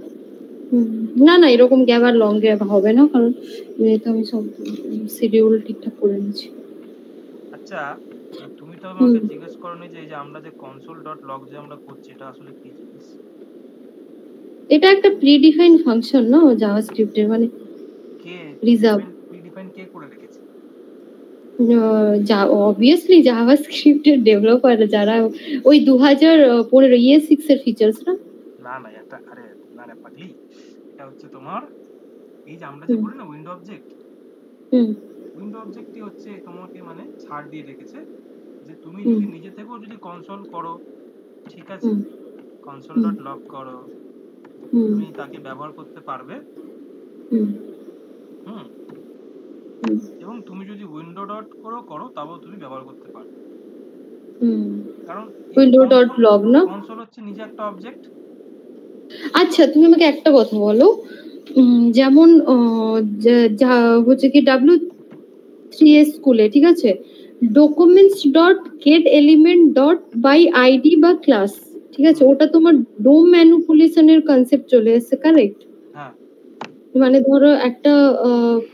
B: হুম। না না, এরকম গ্যাপ আর লং গ্যাপ হবে না, কারণ তো আমি সব শিডিউল ঠিকঠাক করে নিচ্ছি।
A: আচ্ছা, তুমি তো
B: হুম,
A: আমাকে জিজ্ঞেস করোনি যে এই যে আমরা যে কনসোল ডট লগ যে আমরা করছি এটা আসলে কি জিনিস।
B: এটা একটা প্রিডিফাইন্ড ফাংশন না জাভাস্ক্রিপ্টের, মানে
A: কে
B: রিজার্ভ।
A: প্রিডিফাইন কে করে রেখেছে?
B: অবভিয়াসলি জাভাস্ক্রিপ্টের ডেভেলপার যারা ওই 2015 ES6 এর ফিচার্স না।
A: না না, এটা আরে না না পাগলি, এটা হচ্ছে তোমার এই যে আমরা যে
B: হুম
A: বলি না উইন্ডো অবজেক্ট,
B: হুম
A: উইন্ডো অবজেক্টই হচ্ছে তোমাকে মানে ছাড় দিয়ে রেখেছে যে তুমি
B: হুম
A: যদি নিজে থেকেও যদি কনসোল করো, ঠিক আছে,
B: হুম
A: কনসোল
B: হুম
A: ডট লগ করো,
B: হুম
A: তুমি তাকে ব্যবহার করতে পারবে।
B: হুম
A: হুম,
B: হুম
A: এবং তুমি যদি উইন্ডো ডট করো করো তাও তুমি ব্যবহার করতে পারবে,
B: হুম
A: কারণ এই
B: উইন্ডো ডট
A: কনসোল,
B: লগ না।
A: কনসোল হচ্ছে নিজে একটা অবজেক্ট।
B: আচ্ছা তুমি আমাকে একটা কথা বলো, যেমন হচ্ছে কি W3S স্কুলে, ঠিক আছে, documents dot get element dot by ID বা ক্লাস, ঠিক আছে,
A: হুম,
B: ওটা তোমার ডোম ম্যানিপুলেশনের কনসেপ্ট চলে এসেছে, কারেক্ট?
A: হ্যাঁ
B: মানে ধরো একটা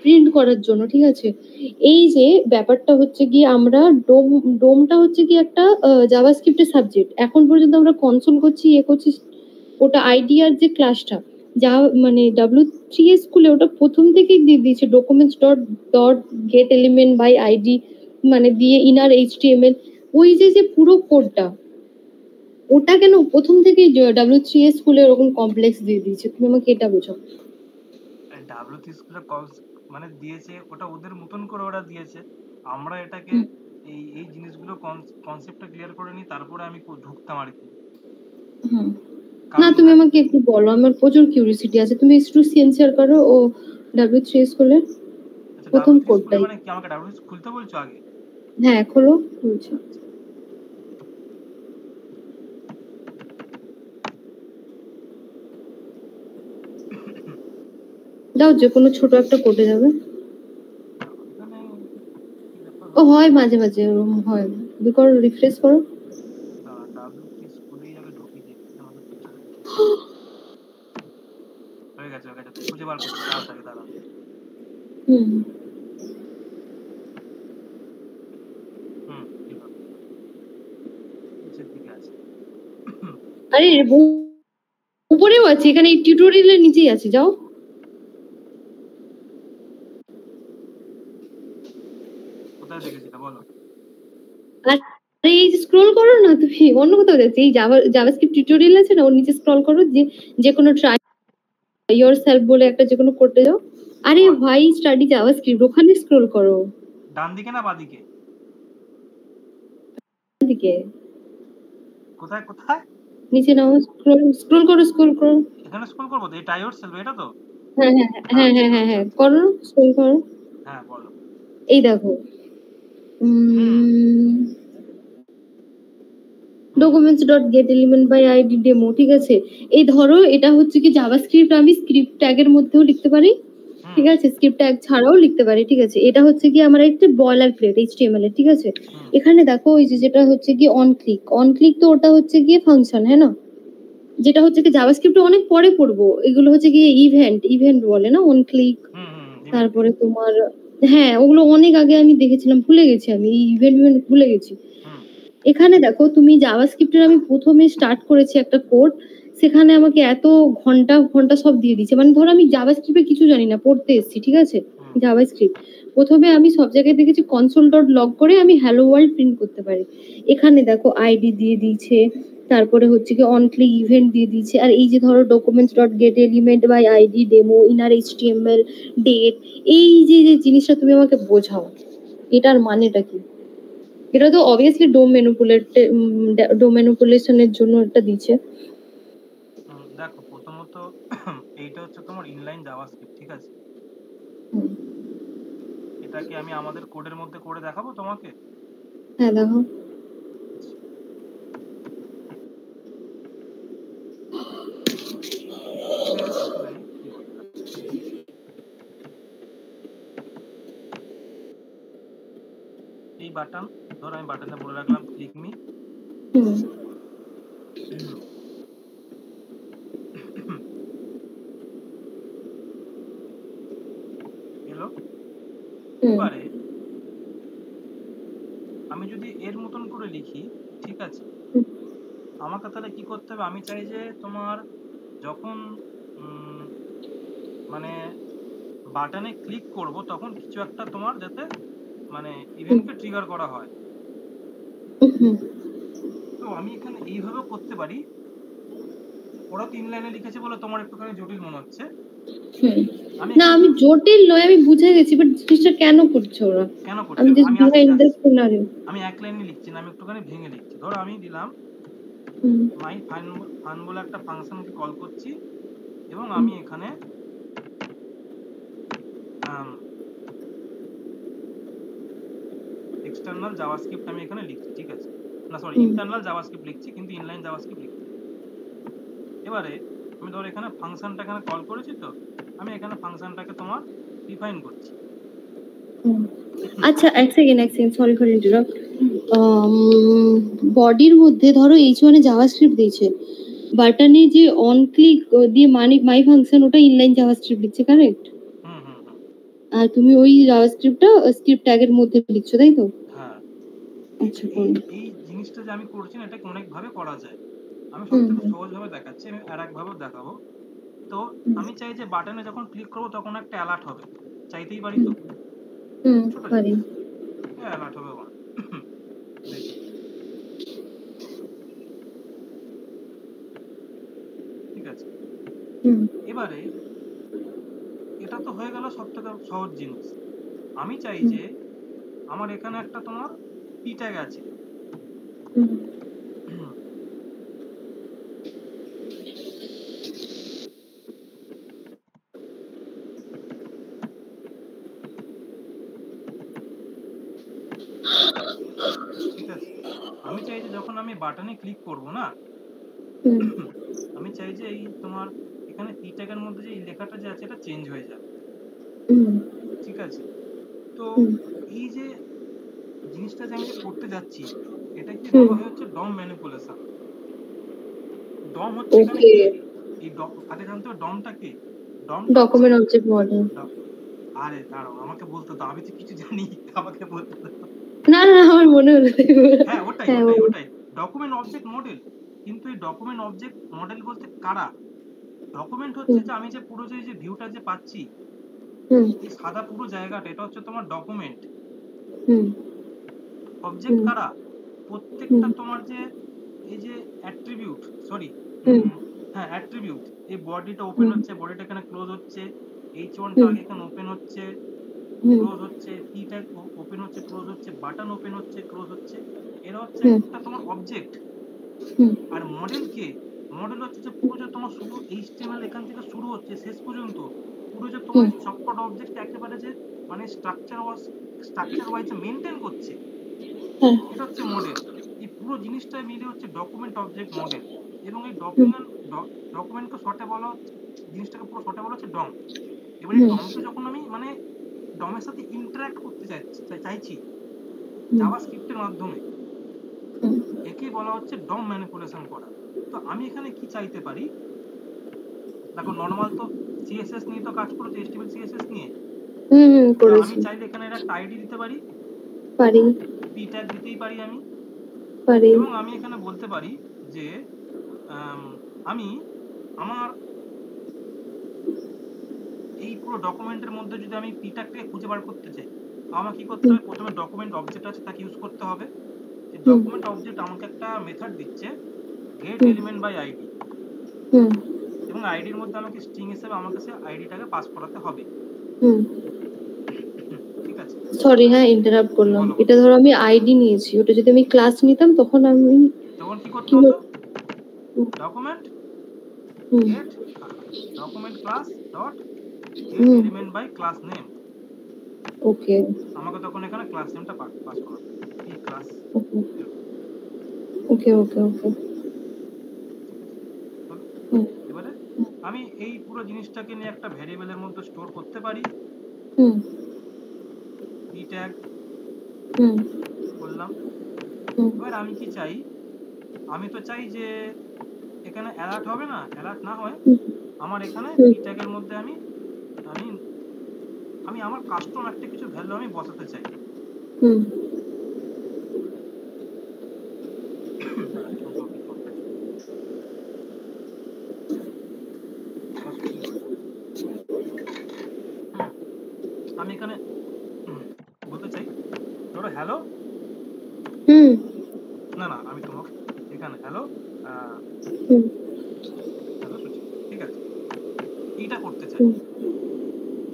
B: প্রিন্ট করার জন্য, ঠিক আছে, এই যে ব্যাপারটা হচ্ছে কি আমরা ডোমটা হচ্ছে কি একটা জাভাস্ক্রিপ্টের সাবজেক্ট, এখন পর্যন্ত আমরা কনসোল করছি করছি, ওটা আইডি আর যে ক্লাসটা যা মানে W3S স্কুলে ওটা প্রথম থেকেই দিয়ে দিয়েছে, documents dot dot get element by ID মানে দিয়ে ইনার HTML, ওই যে যে পুরো কোডটা, ওটা কেন প্রথম থেকেই W3S স্কুলে ওরকম কমপ্লেক্স দিয়ে দিয়েছে, তুমি আমাকে এটা বোঝাও।
A: ডাব্লিউথি স্কুলে মানে দিয়েছে ওটা ওদের মতন করে ওরা দিয়েছে, আমরা এটাকে
B: হুম
A: এই জিনিসগুলো কনসেপ্টটা ক্লিয়ার করে নিই তারপরে আমি ঢুকতাম আর কি।
B: হুম। না
A: কারণ
B: তুমি আমাকে একটু বলো, আমার প্রচুর কিউরিসিটি আছে, তুমি একটু শেয়ার করো ও W3S স্কুলের
A: আচ্ছা,
B: প্রথম
A: ডাব্লিউথি স্কুলে
B: কোডটাই।
A: মানে কি আমাকে ডাব্লিউথি খুলতে বলছো আগে?
B: হ্যাঁ খোলো, বলছি।
A: আচ্ছা,
B: দাও, যে কোনো ছোট একটা কোডে যাবে।
A: এখানে কি ব্যাপার
B: ও
A: হচ্ছে,
B: হয় মাঝে মাঝে ওরকম হয়, করো, রিফ্রেশ করো।
A: ডাব্লিউথি স্কুলেই আগে ঢুকি দেখি আমাদের পিছনে কি হয়ে গেছে তুই খুঁজে বার করছিস তাড়াতাড়ি দাঁড়া।
B: হুম
A: ঠিক আছে, নিচের দিকে আছে।
B: আরে উপরেও আছে, এখানে এই টিউটোরিয়ালের নিচেই আছে, যাও।
A: কোথায় দেখেছিস বলো?
B: আরে এই যে স্ক্রল করো না, তুমি অন্য কোথাও যাচ্ছে, এই জাভাস্ক্রিপ্ট টিউটোরিয়াল আছে না, ওর নিচে স্ক্রল করো, যে কোনো ট্রাই yourself বলে একটা যে কোনো করতে যাও। আরে ভাই স্টাডি জাভাস্ক্রিপ্ট, ওখানে স্ক্রল করো।
A: ডান দিকে না বাদিকে?
B: দিকে।
A: কোথায়
B: নিচে নাও, স্ক্রল করো।
A: এখানে স্ক্রল করবো তো, এই ট্রাই ইয়োরসেলফ এটা তো?
B: হ্যাঁ করো, স্ক্রল করো।
A: হ্যাঁ বলো।
B: এই দেখো documents.getElementById demo, ঠিক আছে? এই ধরো এটা হচ্ছে কি জাভাস্ক্রিপ্ট, আমি স্ক্রিপ্ট ট্যাগের মধ্যেও লিখতে পারি, ঠিক আছে, স্ক্রিপ্ট ট্যাগ ছাড়াও লিখতে পারি, ঠিক আছে। এটা হচ্ছে কি আমার একটা বয়লার প্লেট HTML এর, ঠিক আছে। এখানে দেখো ওই যেটা হচ্ছে কি অন ক্লিক, তো ওটা হচ্ছে গিয়ে ফাংশন, হ্যাঁ না, যেটা হচ্ছে কি জাভাস্ক্রিপ্টে অনেক পরে পড়বো, এগুলো হচ্ছে কি ইভেন্ট বলে না, অন ক্লিক। তারপরে তোমার হ্যাঁ, ওগুলো অনেক আগে আমি দেখেছিলাম, ভুলে গেছি আমি, ইভেন্ট ভুলে গেছি। এখানে দেখো তুমি জাভাস্ক্রিপ্টের আমি প্রথমে স্টার্ট করেছি একটা কোড, সেখানে আমাকে এত ঘন্টা সব দিয়ে দিচ্ছে, মানে ধরো আমি জাভাস্ক্রিপ্টে কিছু জানি না, পড়তে এসেছি, ঠিক আছে, জাভাস্ক্রিপ্ট প্রথমে আমি সব জায়গায় দেখেছি console.log করে আমি হ্যালো ওয়ার্ল্ড প্রিন্ট করতে পারি। এখানে দেখো আইডি দিয়ে দিয়েছে, তারপরে হচ্ছে কি অন ক্লিক ইভেন্ট দিয়ে দিয়েছে, আর এই যে ধরো documents.getElementById demo inner HTML date, এই যে জিনিসটা তুমি আমাকে বোঝাও, এটার মানেটা কি? এটা তো অবভিয়াসলি ডোম ম্যানিপুলেশনের জন্য এটা দিচ্ছে।
A: দেখো প্রথমত এইটা হচ্ছে তোমার ইনলাইন জাভাস্ক্রিপ্ট, ঠিক আছে। এটাকে আমি আমাদের কোডের মধ্যে করে দেখাবো তোমাকে।
B: হ্যাঁ দেখো।
A: এই বাটন ধর, আমি বাটনে বলে রাখলাম ক্লিক মি। হ্যালো, এবারে আমি যদি এর মতন করে লিখি, ঠিক আছে, আমাকে তাহলে কি করতে হবে? আমি চাই যে তোমার যখন মানে বাটনে ক্লিক করব তখন কিছু একটা তোমার যাতে মানে ইভেন্টকে ট্রিগার করা হয়। তো আমি এখানে এইভাবে করতে পারি। ওরা 3 লাইনে লিখেছে বলে তোমার একটুখানি জটিল মনে হচ্ছে।
B: না আমি জটিল নয়, আমি বুঝে গেছি, বাট জিনিসটা কেন করছে ওরা?
A: কেন করছে?
B: আমি জাস্ট বিহাইন্ড দ্য সিনারিও।
A: আমি এক লাইনে লিখছি না, আমি একটুখানি ভেঙে লিখছি। ধরো আমি দিলাম মাই ফান বলে একটা ফাংশনকে কল করছি, এবং আমি এখানে এক্সটার্নাল জাভাস্ক্রিপ্ট আমি এখানে লিখছি, ঠিক আছে, না সরি ইন্টারনাল জাভাস্ক্রিপ্ট লিখছি, কিন্তু ইনলাইন জাভাস্ক্রিপ্ট লিখছি। এবারে আমি ধর এখানে ফাংশনটা এখানে কল করেছি, তো আমি এখানে ফাংশনটাকে তোমার ডিফাইন করছি।
B: আচ্ছা এক সেকেন্ড সরি ফর ইন্টারাপ্ট। বডির মধ্যে ধরো H1 এ জাভাস্ক্রিপ্ট দিয়েছে, বাটনে যে অন ক্লিক দিয়ে মাই ফাংশন, ওটা ইনলাইন জাভাস্ক্রিপ্ট লিখছে, কারেক্ট? আর তুমি ওই জাভাস্ক্রিপ্টটা স্ক্রিপ্ট ট্যাগের মধ্যে লিখছো, তাই তো?
A: হ্যাঁ।
B: আচ্ছা,
A: এই জিনিসটা যে আমি করছি না, এটাকে অনেক ভাবে করা যায়। আমি সবথেকে সহজ ভাবে দেখাচ্ছি, আমি আর এক ভাবে দেখাবো। তো আমি চাই যে বাটনে যখন ক্লিক করব তখন একটা অ্যালার্ট হবে, চাইতেই পারি তো?
B: পারি।
A: অ্যালার্ট হবে ঠিক আছে। এবারে এটা তো হয়ে গেল সবথেকে সহজ জিনিস। আমি চাই যে আমার এখানে একটা তোমার পি ট্যাগ আছে, ঠিক আছে। আমি চাই যে যখন আমি বাটনে ক্লিক করব না, আমি চাই যে এই তোমার এখানে পি ট্যাগের মধ্যে যে এই লেখাটা যে আছে এটা চেঞ্জ হয়ে যাবে, ঠিক আছে। তো এই যে জিনিসটা যে আমি যে করতে যাচ্ছি, এটা কি বলা হয় হচ্ছে ডম ম্যানিপুলেশন। ডম হচ্ছে এখানে কে? এই ডম আগে জানতে হবে ডমটা কে। ডমটা হচ্ছে
B: ডকুমেন্ট অবজেক্ট মডেল।
A: আরে দাঁড়াও, আমাকে বলতে দাও, আমি তো কিছু জানি, আমাকে বলতে দাও।
B: না না আমার মনে হলো
A: হ্যাঁ ওটাই
B: হ্যাঁ
A: ওটাই
B: বলো।
A: ওটাই ডকুমেন্ট অবজেক্ট মডেল। কিন্তু এই ডকুমেন্ট অবজেক্ট মডেল বলতে কারা? ডকুমেন্ট হচ্ছে
B: হুম
A: যে আমি যে পুরো যে ভিউটা যে পাচ্ছি,
B: হুম
A: এই সাদা পুরো জায়গাটা, এটা হচ্ছে তোমার ডকুমেন্ট।
B: হুম
A: অবজেক্ট
B: হুম
A: কারা?
B: হুম
A: প্রত্যেকটা তোমার যে এই যে অ্যাট্রিবিউট, সরি,
B: হুম
A: হ্যাঁ অ্যাট্রিবিউট, এই বডিটা ওপেন
B: হুম
A: হচ্ছে, বডিটা এখানে ক্লোজ হচ্ছে, H1টা
B: হুম
A: আগে এখানে ওপেন হচ্ছে
B: হুম
A: ক্লোজ হচ্ছে, P ট্যাগ ওপেন হচ্ছে ক্লোজ হচ্ছে, বাটন ওপেন হচ্ছে ক্লোজ হচ্ছে, এরা হচ্ছে
B: হুম
A: একটা তোমার অবজেক্ট।
B: হুম
A: আর মডেল কে? মডেল হচ্ছে যে পুরো যে তোমার শুরু HTML এখান থেকে শুরু হচ্ছে শেষ পর্যন্ত পুরো যে তোমার
B: হুম
A: সবকটা অবজেক্ট একেবারে যে মানে স্ট্রাকচার ওয়াইজ মেনটেন করছে,
B: হ্যাঁ
A: এটা হচ্ছে মডেল। এই পুরো জিনিসটা মিলে হচ্ছে ডকুমেন্ট অবজেক্ট মডেল। এবং এই
B: হুম
A: ডকুমেন্টকে শর্টে বলা হচ্ছে, জিনিসটাকে পুরো শর্টে বলা হচ্ছে ডম। এবার এই
B: হুম
A: ডমকে যখন আমি মানে ডমের সাথে ইন্টারঅ্যাক্ট করতে চাইছি
B: হুম
A: জাভাস্ক্রিপ্টের মাধ্যমে,
B: হুম
A: একেই বলা হচ্ছে ডম ম্যানিপুলেশন করা। তো আমি এখানে কি চাইতে পারি? দেখো নর্মাল তো সিএসএস নিয়ে তো কাজ করেছে, HTML CSS নিয়ে। তো আমি
B: করেছি।
A: চাইলে এখানে একটা আইডি দিতে পারি,
B: পারি
A: পি ট্যাগ দিতেই পারি আমি।
B: পারি।
A: এবং আমি এখানে বলতে পারি যে আমি আমার এই পুরো ডকুমেন্টের মধ্যে যদি আমি পি ট্যাগটাকে খুঁজে বার করতে চাই, আমার কি করতে
B: হুম
A: হবে? প্রথমে ডকুমেন্ট অবজেক্ট আছে তাকে ইউজ করতে হবে। এই
B: হুম
A: ডকুমেন্ট অবজেক্ট আমাকে একটা মেথড দিচ্ছে get
B: hmm
A: element by ID,
B: হুম
A: এবং আইডির মধ্যে আমাকে স্ট্রিং হিসেবে আমার কাছে আইডিটাকে পাস করাতে হবে।
B: হুম
A: ঠিক আছে,
B: সরি হ্যাঁ ইন্টারাপ্ট করলাম।
A: বলো বলো।
B: এটা ধরো আমি আইডি নিয়েছি, ওটা যদি আমি ক্লাস নিতাম তখন আমি
A: তখন কি করতে
B: কি
A: হতো?
B: হতো?
A: Document
B: hmm
A: get document class dot get
B: hmm
A: element by class name.
B: Okay
A: আমাকে তখন এখানে ক্লাস নেমটা পাস করাতে হবে, এই ক্লাস।
B: ওকে ওকে ওকে ওকে
A: ঠিক আছে, হলো।
B: হুম
A: এবারে আমি এই পুরো জিনিসটাকে নিয়ে একটা ভ্যারিয়েবলের মধ্যে স্টোর করতে পারি।
B: হুম
A: পি ট্যাগ
B: হুম
A: করলাম।
B: হুম
A: এবার আমি কি চাই? আমি তো চাই যে এখানে অ্যালার্ট হবে না, অ্যালার্ট না হয়
B: হুম
A: আমার এখানে
B: হুম
A: পি ট্যাগের মধ্যে আমি আমি আমি আমার কাস্টম একটা কিছু ভ্যালু আমি বসাতে চাই।
B: হুম
A: দাঁড়া একটু জলদি জলটা খেয়ে নিই। আবার কি হয়? আমি এখানে বলতে চাই, ধরো হ্যালো,
B: হুম
A: না না আমি তোমাকে এখানে হ্যালো
B: হুম
A: হ্যালো সুচি, ঠিক আছে, এইটা করতে চাই।
B: হুম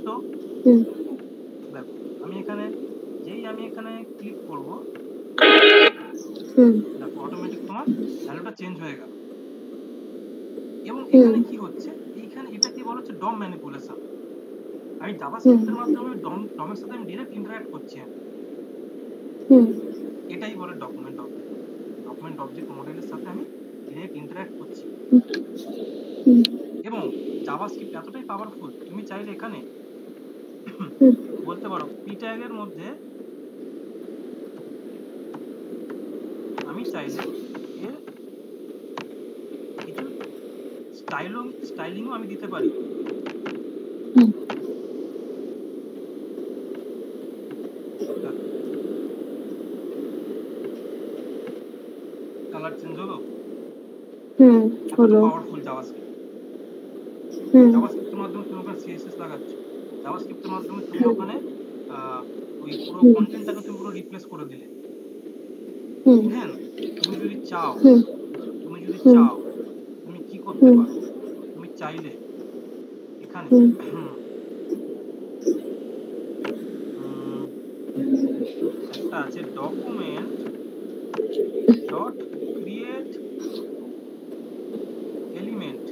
A: তো
B: হুম
A: দেখো আমি এখানে যেই আমি এখানে ক্লিক করব,
B: হুম
A: দেখো অটোমেটিক তোমার ভ্যালুটা চেঞ্জ হয়ে গেল। এবং
B: হুম
A: এখানে কি হচ্ছে? এইখানে এটা কি বলা হচ্ছে ডম ম্যানিপুলেশন। আমি
B: হুম
A: জাভাস্ক্রিপ্টের মাধ্যমে ডমের সাথে আমি ডিরেক্ট ইন্টারঅ্যাক্ট করছি আমি।
B: হুম
A: এটাই বলে ডকুমেন্ট অবজেক্ট। ডকুমেন্ট অবজেক্ট মডেলের সাথে আমি ডিরেক্ট ইন্টারঅ্যাক্ট করছি।
B: হুম
A: এবং জাভাস্ক্রিপ্ট এতটাই পাওয়ারফুল, তুমি চাইলে এখানে
B: হুম
A: বলতে পারো পি ট্যাগের মধ্যে আমি চাইলে এর কিছু স্টাইলিংও আমি দিতে পারি।
B: হুম
A: দেখো কালার চেঞ্জ হলো,
B: হুম
A: এতটা
B: হলো
A: পাওয়ারফুল জাভাস্ক্রিপ্ট।
B: হুম
A: জাভাস্ক্রিপ্টের মাধ্যমে তুমি ওখানে সিএসএস লাগাচ্ছ, জাভাস্ক্রিপ্টের মাধ্যমে তুমি
B: হুম
A: ওখানে ওই পুরো
B: হুম
A: কন্টেন্টটাকে তুমি পুরো রিপ্লেস করে দিলে।
B: হুম
A: ইভেন তুমি যদি চাও,
B: হুম
A: তুমি যদি
B: হুম
A: চাও তুমি কি করতে
B: হুম
A: পারো? তুমি চাইলে এখানে
B: হুম
A: একটা আছে ডকুমেন্ট ডট ক্রিয়েট এলিমেন্ট,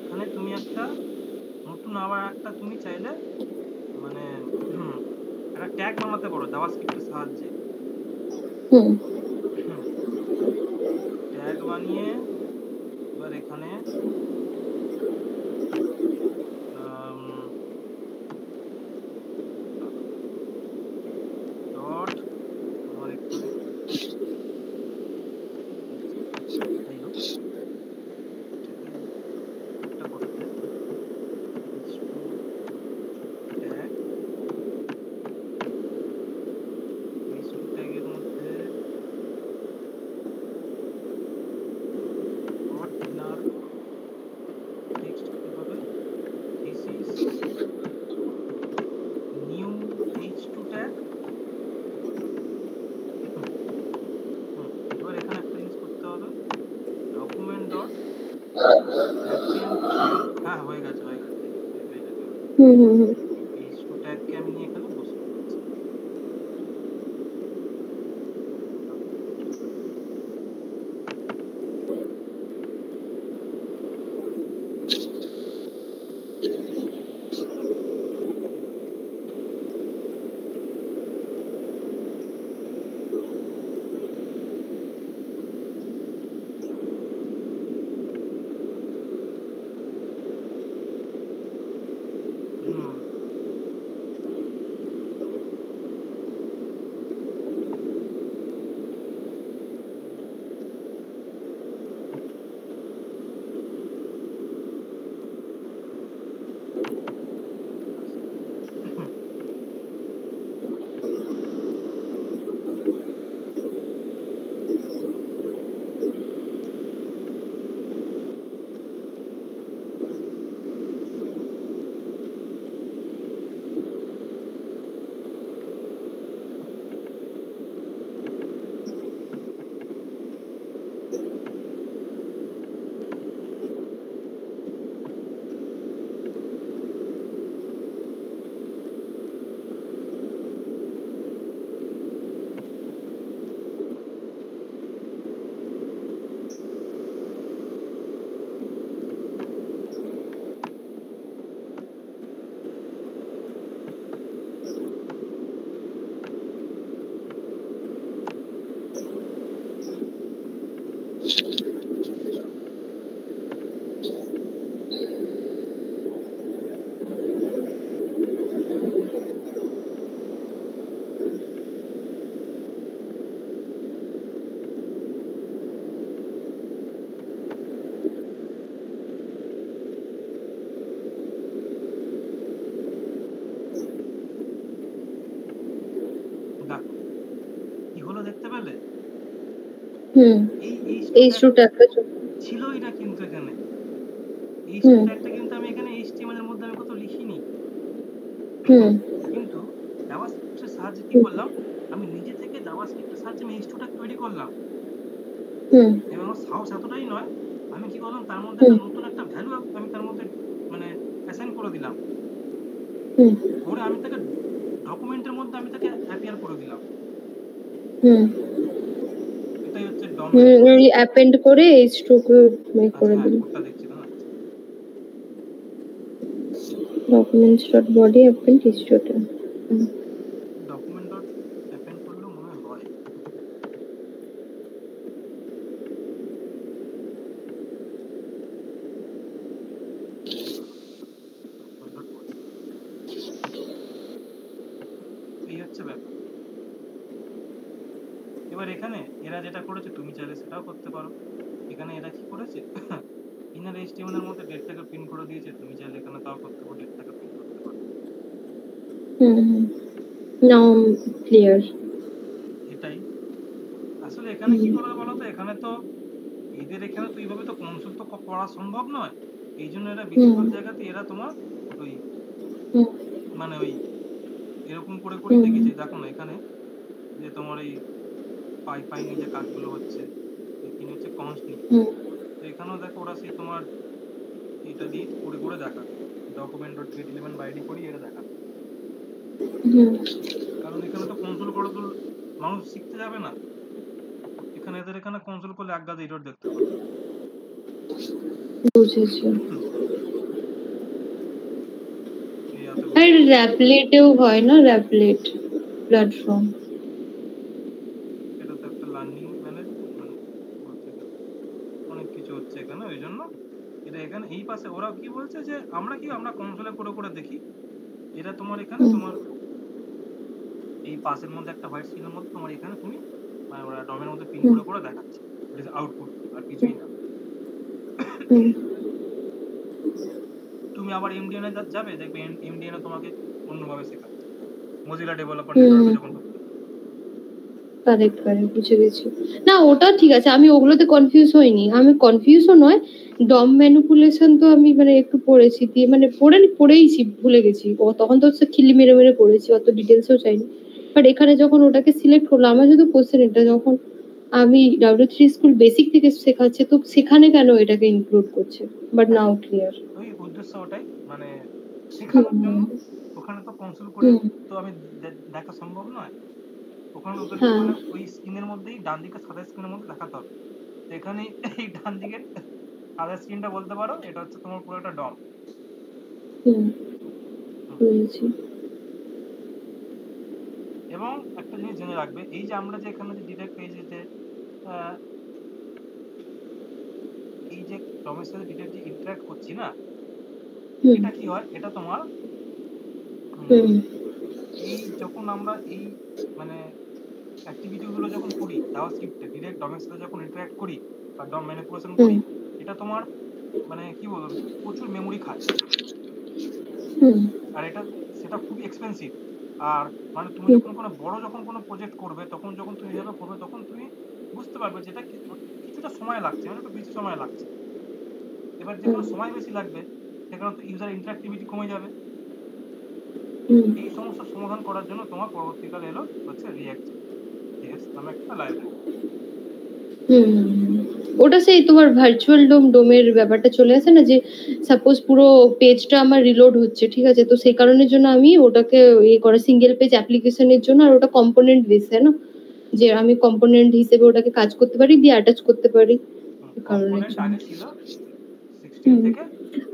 A: এখানে তুমি একটা নতুন আবার একটা তুমি চাইলে মানে একটা ট্যাগ বানাতে পারো জাভাস্ক্রিপ্টের সাহায্যে।
B: হুম
A: ট্যাগ বানিয়ে এবার এখানে ডট আমার এখানে যাই হোক, ঠিক ট্যাগকে আমি হ্যাঁ হয়ে গেছে হয়ে গেছে হয়ে যাবে।
B: হুম হুম হুম
A: H2 ট্যাগকে আমি নিয়ে এখানে বসিয়ে দিচ্ছি। হুম দেখো কি হলো দেখতে পেলে?
B: হুম
A: এই H2
B: এই
A: ট্যাগ
B: শুট একটা
A: ছিলই না কিন্তু এখানে। H2
B: হুম
A: ট্যাগটা কিন্তু আমি এখানে HTML এর মধ্যে আমি কোথাও লিখিনি।
B: হুম
A: কিন্তু জাভাস্ক্রিপ্টের সাহায্যে কি
B: হুম
A: করলাম, আমি নিজে থেকে জাভাস্ক্রিপ্টের সাহায্যে আমি H2 ট্যাগ তৈরি করলাম।
B: হুম
A: এবং আমার সাহস এতটাই নয়, আমি কি করলাম তার মধ্যে
B: হুম
A: একটা নতুন একটা ভ্যালু আমি তার মধ্যে মানে অ্যাসাইন করে দিলাম।
B: হুম
A: করে আমি তাকে ডকুমেন্টের মধ্যে আমি তাকে অ্যাপিয়ার করে দিলাম।
B: হুম
A: এটাই হচ্ছে ডম
B: হুম ওই
A: ম্যানিপুলেশন।
B: অ্যাপেন্ড করে এই স্ট্রোকে
A: আচ্ছা
B: করে
A: হ্যাঁ
B: দিল
A: কোডটা দেখছি না। আচ্ছা
B: ডকুমেন্টস ডট বডি অ্যাপেন্ড স্ট্রোকে
A: ডকুমেন্ট ডট অ্যাপেন্ড করলেও মনে হয়। এই হচ্ছে ব্যাপার। এবার এখানে এরা যেটা করেছে তুমি চাইলে সেটাও করতে পারো। এখানে এরা কি করেছে, ইনার এইচটিএমএল এর মধ্যে ডেটটাকে প্রিন্ট করে দিয়েছে, তুমি চাইলে এখানে তাও করতে পারো, ডেটটাকে প্রিন্ট করতে পারো।
B: হুম নাও ক্লিয়ার
A: এটাই আসলে এখানে কি করবে বলো তো, এখানে তো এদের এখানে তো এইভাবে তো কনসোল তো করা সম্ভব নয়। এই জন্য এরা
B: হুম
A: বেশিরভাগ জায়গাতে এরা তোমার ওই
B: হুম
A: মানে ওই এরকম করে করেই
B: হুম
A: দেখেছে। দেখো না এখানে যে তোমার এই পাই নিয়ে যে কাজগুলো হচ্ছে, এখানে হচ্ছে কনস নিয়ে।
B: হুম
A: তো এখানেও দেখো ওরা সেই তোমার এটা দিয়ে করে করে দেখাবে, ডকুমেন্ট ডট গেট ইলেভেন বাইডি করি এটা দেখাবে।
B: হুম
A: কারণ এখানে তো কনসোল করে তো মানুষ শিখতে যাবে না। এখানে এদের এখানে কনসোল করলে এক গাদা এরর দেখতে পাবে।
B: বুঝেছি
A: এই এতগুলো
B: আর র্যাপলেটেও হয় না র্যাপলেট প্ল্যাটফর্ম
A: এটা তো একটা লার্নিং ম্যানেজ মানে বলতে গেলে অনেক কিছু হচ্ছে এখানে। ওই জন্য এটা এখানে এই পাশে ওরা কি বলছে যে আমরা কনসোলে করে করে দেখি, এরা তোমার এখানে
B: হুম
A: তোমার এই পাশের মধ্যে একটা হোয়াইট স্ক্রিনের মধ্যে তোমার এখানে তুমি মানে ওরা ডমের মধ্যে প্রিন্ট
B: হুম
A: করে করে দেখাচ্ছে, আউটপুট আর কিছুই না।
B: হুম
A: তুমি আবার এমডিএন এ যাবে, দেখবে এমডিএন এ তোমাকে অন্যভাবে শেখাচ্ছে, মজিলা ডেভেলপার
B: হুম
A: নেটওয়ার্কে যখন ঢুকবে।
B: কারেক্ট কারেক্ট বুঝে গেছি না ওটা ঠিক আছে আমি ওগুলোতে কনফিউজ হইনি আমি কনফিউজও নয় ডম ম্যানিপুলেশন তো আমি মানে একটু পড়েছি দিয়ে মানে পড়েইছি ভুলে গেছি ও তখন তো খিল্লি মেরে মেরে পড়েছি অত ডিটেলসও চাইনি বাট এখানে যখন ওটাকে সিলেক্ট করলাম আমার শুধু কোশ্চেন এটা যখন আমি W3 স্কুল বেসিক থেকে শেখাচ্ছে, তো সেখানে কেন এটাকে ইনক্লুড করছে? But now clear.
A: ওই উদ্দেশ্য ওটাই, মানে শেখানোর জন্য। ওখানে তো কনসোল করে তো আমি দেখা সম্ভব নয়, ওখানে ওদেরকে
B: হ্যাঁ
A: মানে ওই স্ক্রিনের মধ্যেই ডান দিকে সাদা স্ক্রিনের মধ্যে দেখাতে হবে। তো এখানে এই ডান দিকের সাদা স্ক্রিনটা বলতে পারো এটা হচ্ছে তোমার পুরো একটা ডম।
B: বুঝেছি।
A: এবং একটা জিনিস জেনে রাখবে, এই যে আমরা যে এখানে যে ডিরেক্ট এই যে এই যে ডমের সাথে ডিরেক্ট যে ইন্টারঅ্যাক্ট করছি না, এটা কি হয়, এটা তোমার এই যখন আমরা এই মানে অ্যাক্টিভিটি গুলো যখন করি জাভাস্ক্রিপ্টে ডিরেক্ট ডমের সাথে যখন ইন্টারঅ্যাক্ট করি বা ডম ম্যানিপুলেশন করি, এটা তোমার মানে কি বলবো প্রচুর মেমোরি খায়। আর এটা সেটা খুবই এক্সপেন্সিভ। আর মানে তুমি যখন কোনো প্রজেক্ট করবে, তখন যখন তুমি এভাবে করবে, তখন তুমি বুঝতে পারবে যে এটা কিছুটা সময় লাগছে, মানে একটু বেশি সময় লাগছে। এবার যেখানে সময় বেশি লাগবে সেখানে তো ইউজার ইন্টারঅ্যাক্টিভিটি কমে যাবে। এই সমস্যার সমাধান করার জন্য তোমার পরবর্তীকালে এলো হচ্ছে রিঅ্যাক্ট জেএস নামে একটা লাইব্রেরি।
B: ওটা সেই তোমার ভার্চুয়াল ডোমের ব্যাপারটা চলে আসে না, যে সাপোজ পুরো পেজটা আমার রিলোড হচ্ছে, ঠিক আছে, তো সেই কারণের জন্য আমি ওটাকে ইয়ে করে সিঙ্গেল পেজ অ্যাপ্লিকেশনের জন্য, আর ওটা কম্পোনেন্ট বেসে না, যে আমি কম্পোনেন্ট হিসেবে ওটাকে কাজ করতে পারি, দিয়ে অ্যাটাচ করতে পারি।
A: কম্পোনেন্ট আগে ছিল 16 থেকে,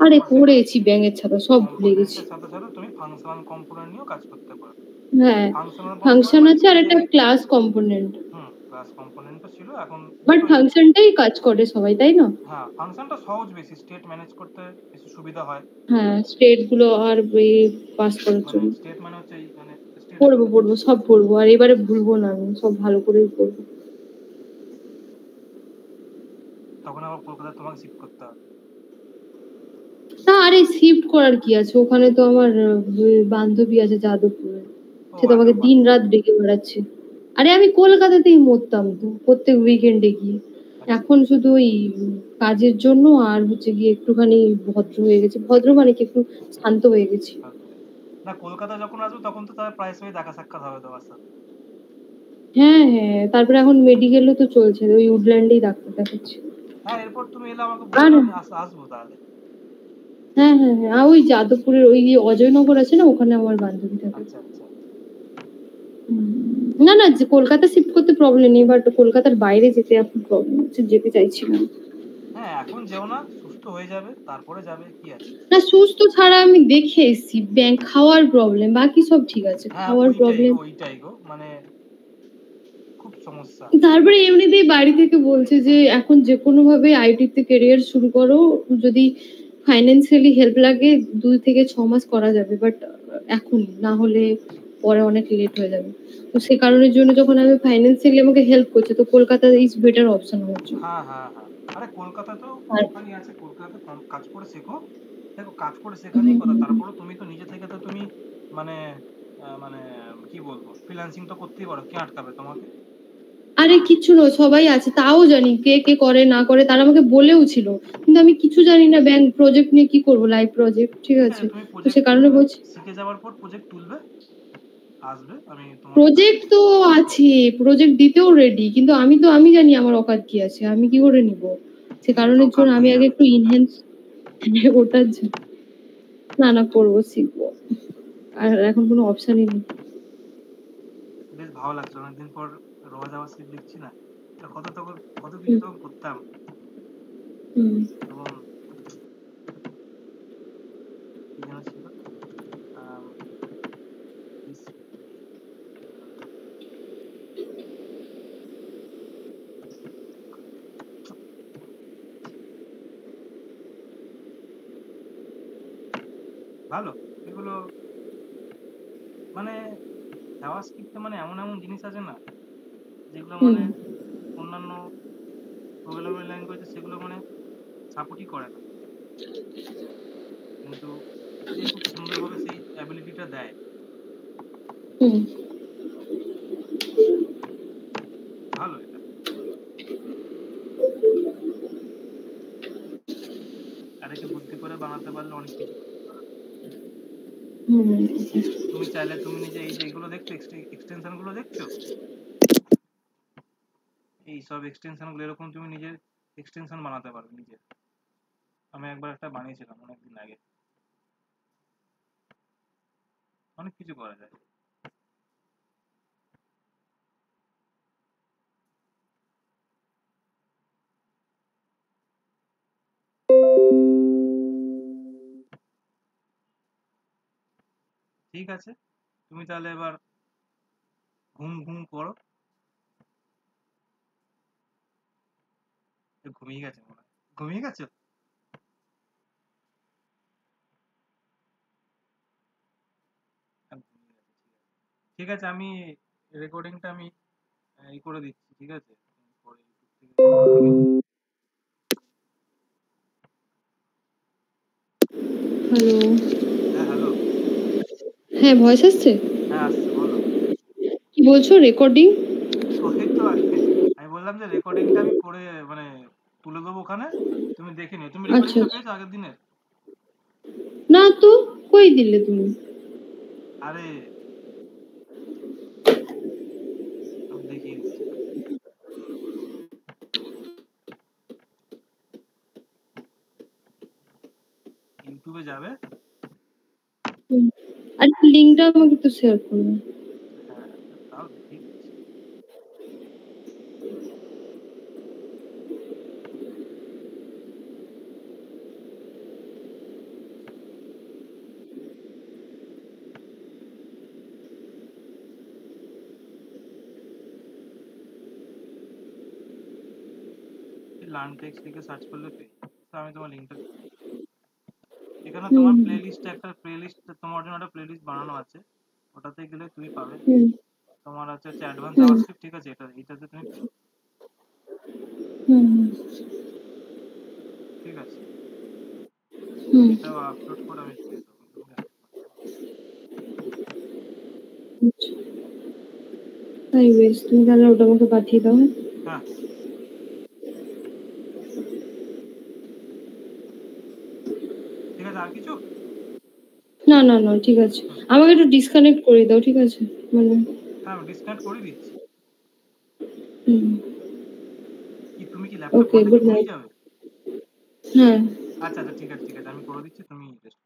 B: আরে পড়েছি ব্যাঙের ছাতা, সব ভুলে গেছি।
A: কম্পোনেন্টের সাথে সাথে তুমি ফাংশনাল কম্পোনেন্ট নিয়েও কাজ করতে পারো।
B: হ্যাঁ,
A: ফাংশনাল কম্পোনেন্ট
B: ফাংশন
A: মানে
B: আছে আর একটা ক্লাস কম্পোনেন্ট।
A: ক্লাস কম্পোনেন্টও ছিল, এখন
B: বাট ফাংশনটাই কাজ করে সবাই, তাই না?
A: হ্যাঁ, ফাংশনটা সহজ, বেশি স্টেট ম্যানেজ করতে বেশি সুবিধা হয়।
B: হ্যাঁ, স্টেট গুলো আর পাস করার জন্য।
A: স্টেট মানে হচ্ছে মানে
B: পড়বো সব পড়বো, আর এবারে ভুলবো না, আমি সব ভালো করেই পড়বো।
A: তখন আবার কলকাতায় তোমাকে শিফট করতে হবে।
B: না, আরে শিফট করার কি আছে, ওখানে তো আমার বান্ধবী আছে যাদবপুরে, সে তো আমাকে দিন রাত ডেকে বেড়াচ্ছে। আরে আমি কলকাতাতেই মরতাম তো প্রত্যেক উইকেন্ডে গিয়ে। এখন শুধু ওই কাজের জন্য আর হচ্ছে গিয়ে একটুখানি ভদ্র হয়ে গেছি, ভদ্র মানে কি একটু শান্ত হয়ে গেছি।
A: না, কলকাতা যখন আসবো তখন তো তার প্রায়শই দেখা সাক্ষাৎ হবে তোমার সাথে।
B: হ্যাঁ হ্যাঁ, তারপরে এখন মেডিকেলও তো চলছে, ওই উডল্যান্ডেই ডাক্তার দেখাচ্ছি।
A: হ্যাঁ, এরপর তুমি এলে আমাকে বলবে, আমি আসবো তাহলে।
B: হ্যাঁ হ্যাঁ হ্যাঁ, ওই যাদবপুরের ওই অজয়নগর আছে না, ওখানে আমার বান্ধবী থাকে।
A: আচ্ছা আচ্ছা।
B: না না, যে কলকাতা শিফট করতে প্রবলেম নেই, বাট কলকাতার বাইরে যেতে এখন প্রবলেম হচ্ছে, যেতে চাইছিলাম।
A: হ্যাঁ, এখন যেও না, সুস্থ হয়ে যাবে তারপরে যাবে, কি আছে।
B: না, সুস্থ ছাড়া আমি দেখে এসেছি, ব্যাংক খাওয়ার প্রবলেম, বাকি সব ঠিক আছে, খাওয়ার প্রবলেম
A: ওইটাই গো, মানে খুব সমস্যা।
B: তারপরে এমনিতেই বাড়ি থেকে বলছে যে এখন যে কোনো ভাবে আইটি তে ক্যারিয়ার শুরু করো, যদি ফাইন্যান্সিয়ালি হেল্প লাগে 2 থেকে 6 মাস করা যাবে, বাট এখন না হলে পরে অনেক লেট হয়ে যাবে। তো সেই কারণের জন্য যখন আমি ফাইন্যান্সিয়ালি আমাকে হেল্প করছে, তো কলকাতা ইজ বেটার অপশন আমার জন্য।
A: হ্যাঁ হ্যাঁ হ্যাঁ, আরে কলকাতাতেও কোম্পানি আছে, কলকাতাতে কাজ করে শেখো। দেখো, কাজ করে শেখারই কথা, তারপরে তুমি তো নিজে থেকে তো তুমি মানে মানে কি বলবো, ফ্রিল্যান্সিং তো করতেই পারো, কে আটকাবে তোমাকে।
B: আরে কিচ্ছু নয়, সবাই আছে, তাও জানি কে কে করে না করে, তারা আমাকে বলেও ছিল, কিন্তু আমি কিছু জানি না ব্যাংক প্রজেক্ট নিয়ে কি করবো, লাইভ প্রজেক্ট, ঠিক আছে, তো সে কারণে বলছি
A: শিখে যাওয়ার পর প্রজেক্ট তুলবে, আসবে, আমি তোমাকে
B: প্রজেক্ট তো আছে, প্রজেক্ট দিতেও রেডি, কিন্তু আমি জানি আমার অকাত কি আছে, আমি কি করে নিব, সে কারণের জন্য আমি আগে একটু ইনহ্যান্স ওটার জন্য না না করবো, শিখবো, আর এখন কোনো অপশনই নেই।
A: বেশ ভালো লাগছে, অনেকদিন পর রোজ আবার স্ক্রিপ্ট লিখছি না, কত কিছু তখন করতাম। এবং কি যেন ছিল, ভালো এগুলো, মানে জাভাস্ক্রিপ্টে মানে এমন এমন জিনিস আছে না, যেগুলো মানে অন্যান্য প্রোগ্রামিং ল্যাঙ্গুয়েজে সেগুলো মানে সাপোর্টই করে না, কিন্তু এ খুব সুন্দরভাবে সেই অ্যাবিলিটিটা দেয়। ভালো এটা, আর একে বুদ্ধি করে বানাতে পারলে অনেক কিছু করতে পারো। তুমি চাইলে তুমি নিজে এই যে এগুলো দেখছো, এক্সটেনশন গুলো দেখছো, এই সব এক্সটেনশন গুলো এরকম তুমি নিজের এক্সটেনশন বানাতে পারবে নিজের। আমি একবার একটা বানিয়েছিলাম অনেকদিন আগে। অনেক কিছু করা যায়। ঠিক আছে, তুমি তাহলে এবার ঘুম ঘুম করো। ঘুমিয়ে গেছে মনে হয়, ঘুমিয়ে গেছো? ঘুমিয়ে গেছে, ঠিক আছে। আমি রেকর্ডিংটা আমি ই করে দিচ্ছি, ঠিক আছে? পরে ইউটিউব থেকে।
B: হ্যালো।
A: হ্যাঁ হ্যালো।
B: হ্যাঁ, ভয়েস আসছে?
A: হ্যাঁ আসছে, বলো।
B: কি বলছো, রেকর্ডিং?
A: ওই তো আমি বললাম যে রেকর্ডিংটা আমি করে মানে তুলে দেবো ওখানে, তুমি দেখে নিও। তুমি
B: আচ্ছা
A: রেকর্ডিংটা
B: আচ্ছা।
A: পেয়েছো আগের দিনের?
B: না তো, কই দিলে তুমি?
A: আরে আমি দেখিয়ে দিচ্ছি। ইউটিউবে যাবে।
B: হুম। আর লিঙ্কটা আমাকে একটু শেয়ার করবে।
A: হ্যাঁ, তাও দেখিয়ে দিচ্ছি। লার্ন টেক্সট লিখে সার্চ করলে পেয়ে যাবে। তো আমি তোমার লিঙ্কটা দিচ্ছি। এখানে
B: হুম
A: তোমার
B: হুম
A: প্লেলিস্টে একটা প্লেলিস্ট, তোমার জন্য একটা প্লেলিস্ট বানানো আছে, ওটাতে গেলে তুমি পাবে।
B: হুম
A: তোমার হচ্ছে অ্যাডভান্স
B: হুম
A: জাভাস্ক্রিপ্ট, ঠিক আছে? এটাতে তুমি পেয়ে যাবে,
B: হুম
A: ঠিক আছে?
B: হুম।
A: এটাও আপলোড করে আমি দিয়ে দেবো তোমাকে।
B: আচ্ছা, তাই বেশ, তুমি তাহলে ওটা আমাকে পাঠিয়ে দাও।
A: হ্যাঁ, ঠিক আছে। আর কিছু?
B: না না না, ঠিক আছে।
A: হুম,
B: আমাকে একটু ডিসকানেক্ট করে দাও, ঠিক আছে? মানে
A: হ্যাঁ আমি ডিসকানেক্ট করে দিচ্ছি।
B: হুম।
A: কি তুমি কি ল্যাপটপ
B: ওকে,
A: বন্ধ কি
B: গুড
A: ঘুমিয়ে
B: নাইট।
A: যাবে?
B: হ্যাঁ।
A: আচ্ছা আচ্ছা, ঠিক আছে ঠিক আছে, আমি করে দিচ্ছি, তুমি রেস্ট